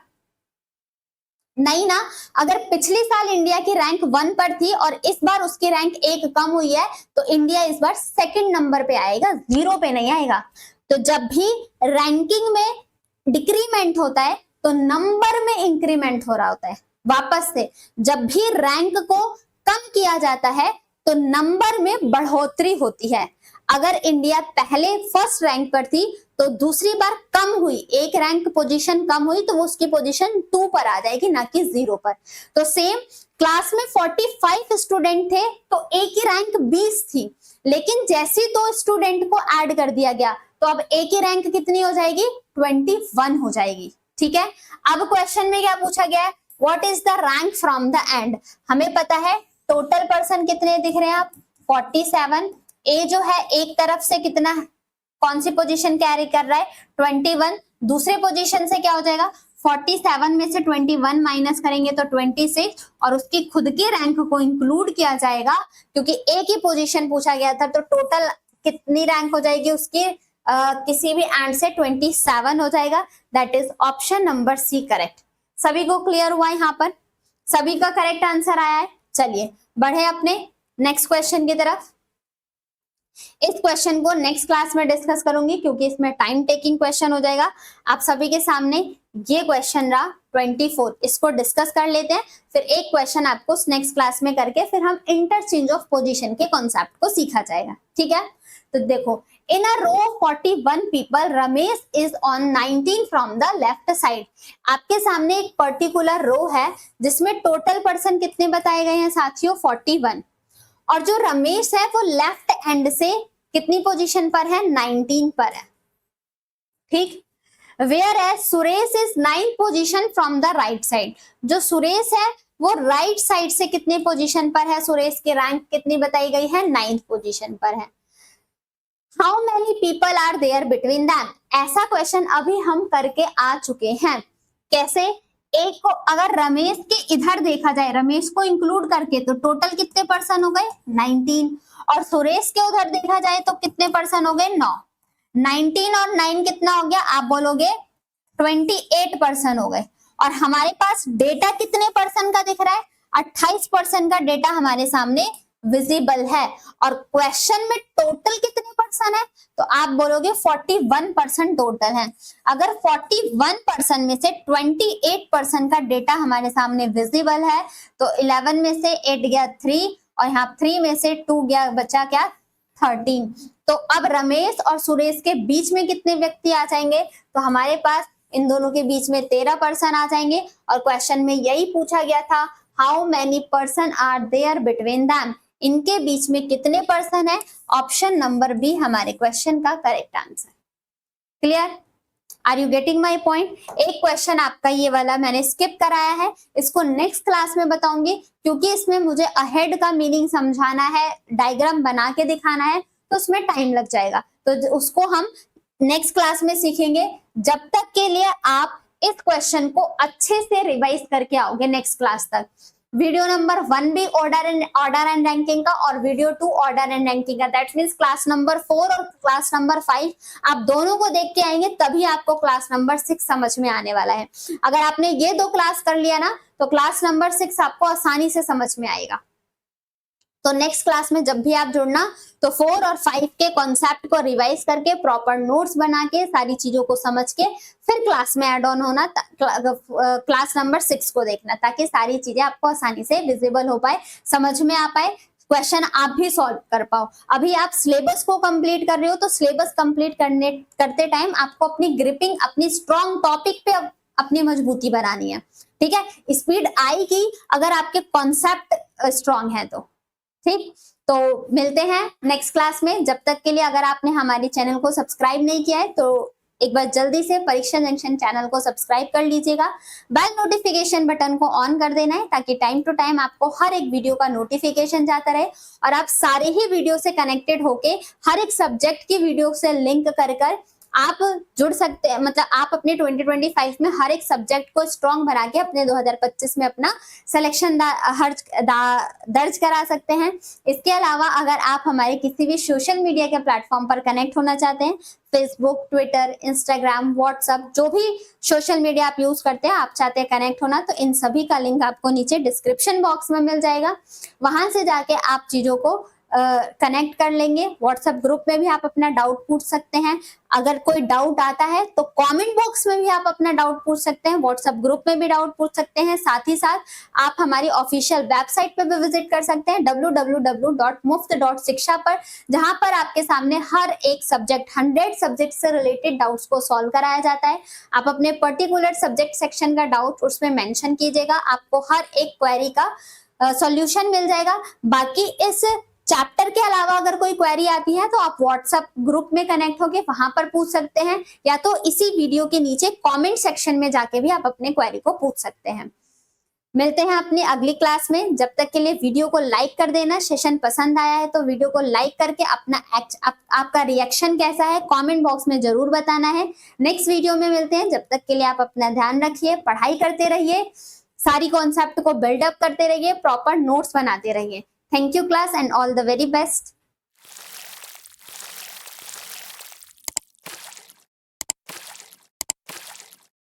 नहीं ना। अगर पिछले साल इंडिया की रैंक 1 पर थी और इस बार उसकी रैंक एक कम हुई है, तो इंडिया इस बार सेकंड नंबर पे आएगा, 0 पे नहीं आएगा। तो जब भी रैंकिंग में डिक्रीमेंट होता है तो नंबर में इंक्रीमेंट हो रहा होता है। वापस से, जब भी रैंक को कम किया जाता है तो नंबर में बढ़ोतरी होती है। अगर इंडिया पहले फर्स्ट रैंक पर थी तो दूसरी बार कम हुई, एक रैंक पोजीशन कम हुई तो वो उसकी पोजीशन 2 पर आ जाएगी, ना कि 0 पर। तो सेम क्लास में 45 स्टूडेंट थे तो ए की रैंक 20 थी, लेकिन जैसे ही 2 स्टूडेंट को ऐड कर दिया गया तो अब ए की रैंक कितनी हो जाएगी? 21 हो जाएगी। ठीक है। अब क्वेश्चन में क्या पूछा गया है? What is the rank from the end? हमें पता है टोटल पर्सन कितने दिख रहे हैं आप? 47। ए जो है एक तरफ से कितना, कौन सी पोजीशन कैरी कर रहा है? 21। दूसरे पोजीशन से क्या हो जाएगा? 47 में से 21 माइनस करेंगे तो 26, और उसकी खुद की रैंक को इंक्लूड किया जाएगा क्योंकि ए की पोजीशन पूछा गया था। तो टोटल कितनी रैंक हो जाएगी उसकी? किसी भी एंड से 27 हो जाएगा। That is option number C correct. सभी को क्लियर हुआ? यहाँ पर सभी का करेक्ट आंसर आया है। चलिए बढ़े अपने नेक्स्ट क्वेश्चन की तरफ। इस क्वेश्चन को नेक्स्ट क्लास में डिस्कस करूंगी क्योंकि इसमें टाइम टेकिंग क्वेश्चन हो जाएगा। आप सभी के सामने ये क्वेश्चन रहा 24, इसको डिस्कस कर लेते हैं, फिर एक क्वेश्चन आपको नेक्स्ट क्लास में करके फिर हम इंटरचेंज ऑफ पोजीशन के कॉन्सेप्ट को सीखा जाएगा। ठीक है। तो देखो, इन a row 41 people, Ramesh is on 19 from the left side. आपके सामने एक पर्टिकुलर रो है जिसमें टोटल पर्सन कितने बताए गए हैं साथियों? 41, और जो रमेश है वो लेफ्ट एंड से कितनी पोजीशन पर है? 19 पर है। ठीक। Whereas Suresh is 9 position from the right side. जो सुरेश है वो राइट साइड से कितने पोजीशन पर है? सुरेश की रैंक कितनी बताई गई है? 9th पोजीशन पर है। How many people are there between them? ऐसा क्वेश्चन अभी हम करके आ चुके हैं। कैसे? एक को अगर रमेश के इधर देखा जाए, रमेश को इंक्लूड करके, तो टोटल कितने पर्सन हो गए 19, और सुरेश के उधर देखा जाए तो कितने पर्सन हो गए 9। 19 और 9 कितना हो गया, आप बोलोगे 28 पर्सन हो गए। और हमारे पास डेटा कितने पर्सन का दिख रहा है, 28% का डेटा हमारे सामने विजिबल है। और क्वेश्चन में टोटल कितने पर्सन है, तो आप बोलोगे 41% टोटल है। अगर 41% में से 28% का डेटा हमारे सामने विजिबल है, तो 11 में से 8 गया 3, और यहाँ 3 में से 2 गया, बचा क्या 13। तो अब रमेश और सुरेश के बीच में कितने व्यक्ति आ जाएंगे, तो हमारे पास इन दोनों के बीच में 13 पर्सन आ जाएंगे। और क्वेश्चन में यही पूछा गया था, how many person are there between them, इनके बीच में कितने पर्सन है। ऑप्शन नंबर बी हमारे क्वेश्चन का correct answer. Clear, are you getting my point. एक क्वेश्चन आपका ये वाला मैंने स्किप कराया है, इसको नेक्स्ट क्लास में बताऊंगी, क्योंकि इसमें मुझे अहेड का मीनिंग समझाना है, डायग्राम बना के दिखाना है, तो उसमें टाइम लग जाएगा, तो उसको हम नेक्स्ट क्लास में सीखेंगे। जब तक के लिए आप इस क्वेश्चन को अच्छे से रिवाइज करके आओगे नेक्स्ट क्लास तक। वीडियो नंबर 1 भी ऑर्डर एंड रैंकिंग का, और वीडियो 2 ऑर्डर एंड रैंकिंग का, दैट मींस क्लास नंबर 4 और क्लास नंबर 5 आप दोनों को देख के आएंगे, तभी आपको क्लास नंबर 6 समझ में आने वाला है। अगर आपने ये 2 क्लास कर लिया ना, तो क्लास नंबर 6 आपको आसानी से समझ में आएगा। तो नेक्स्ट क्लास में जब भी आप जुड़ना, तो 4 और 5 के कॉन्सेप्ट को रिवाइज करके, प्रॉपर नोट्स बना के, सारी चीजों को समझ के फिर क्लास में ऐड ऑन होना, क्लास नंबर 6 को देखना, ताकि सारी चीजें आपको आसानी से विजिबल हो पाए, समझ में आ पाए, क्वेश्चन आप भी सॉल्व कर पाओ। अभी आप सिलेबस को कंप्लीट कर रहे हो, तो सिलेबस कंप्लीट करते टाइम आपको अपनी ग्रिपिंग, अपनी स्ट्रॉन्ग टॉपिक पे अपनी मजबूती बनानी है, ठीक है। स्पीड आएगी अगर आपके कॉन्सेप्ट स्ट्रॉन्ग है तो, ठीक। तो मिलते हैं नेक्स्ट क्लास में। जब तक के लिए अगर आपने हमारे चैनल को सब्सक्राइब नहीं किया है, तो एक बार जल्दी से परीक्षा जंक्शन चैनल को सब्सक्राइब कर लीजिएगा। बेल नोटिफिकेशन बटन को ऑन कर देना है, ताकि टाइम टू टाइम आपको हर एक वीडियो का नोटिफिकेशन जाता रहे, और आप सारे ही वीडियो से कनेक्टेड होके हर एक सब्जेक्ट की वीडियो से लिंक कर आप जुड़ सकते हैं। मतलब आप अपने 2025 में हर एक सब्जेक्ट को स्ट्रॉन्ग बना के अपने 2025 में अपना सिलेक्शन दर्ज करा सकते हैं। इसके अलावा अगर आप हमारे किसी भी सोशल मीडिया के प्लेटफॉर्म पर कनेक्ट होना चाहते हैं, फेसबुक, ट्विटर, इंस्टाग्राम, व्हाट्सएप, जो भी सोशल मीडिया आप यूज करते हैं, आप चाहते हैं कनेक्ट होना, तो इन सभी का लिंक आपको नीचे डिस्क्रिप्शन बॉक्स में मिल जाएगा। वहां से जाके आप चीजों को कनेक्ट कर लेंगे। व्हाट्सएप ग्रुप में भी आप अपना डाउट पूछ सकते हैं। अगर कोई डाउट आता है तो कमेंट बॉक्स में भी आप अपना डाउट पूछ सकते हैं, व्हाट्सएप ग्रुप में भी डाउट पूछ सकते हैं। साथ ही साथ आप हमारी ऑफिशियल वेबसाइट पर भी विजिट कर सकते हैं www.muft.shiksha पर, जहां पर आपके सामने हर एक सब्जेक्ट 100 सब्जेक्ट से रिलेटेड डाउट्स को सॉल्व कराया जाता है। आप अपने पर्टिकुलर सब्जेक्ट सेक्शन का डाउट उसमें मेंशन कीजिएगा, आपको हर एक क्वेरी का सॉल्यूशन मिल जाएगा। बाकी इस चैप्टर के अलावा अगर कोई क्वेरी आती है, तो आप व्हाट्सएप ग्रुप में कनेक्ट होके वहां पर पूछ सकते हैं, या तो इसी वीडियो के नीचे कमेंट सेक्शन में जाके भी आप अपने क्वेरी को पूछ सकते हैं। मिलते हैं अपनी अगली क्लास में। जब तक के लिए वीडियो को लाइक कर देना। सेशन पसंद आया है तो वीडियो को लाइक करके अपना आपका रिएक्शन कैसा है कमेंट बॉक्स में जरूर बताना है। नेक्स्ट वीडियो में मिलते हैं। जब तक के लिए आप अपना ध्यान रखिए, पढ़ाई करते रहिए, सारी कॉन्सेप्ट को बिल्डअप करते रहिए, प्रॉपर नोट्स बनाते रहिए। Thank you class and all the very best.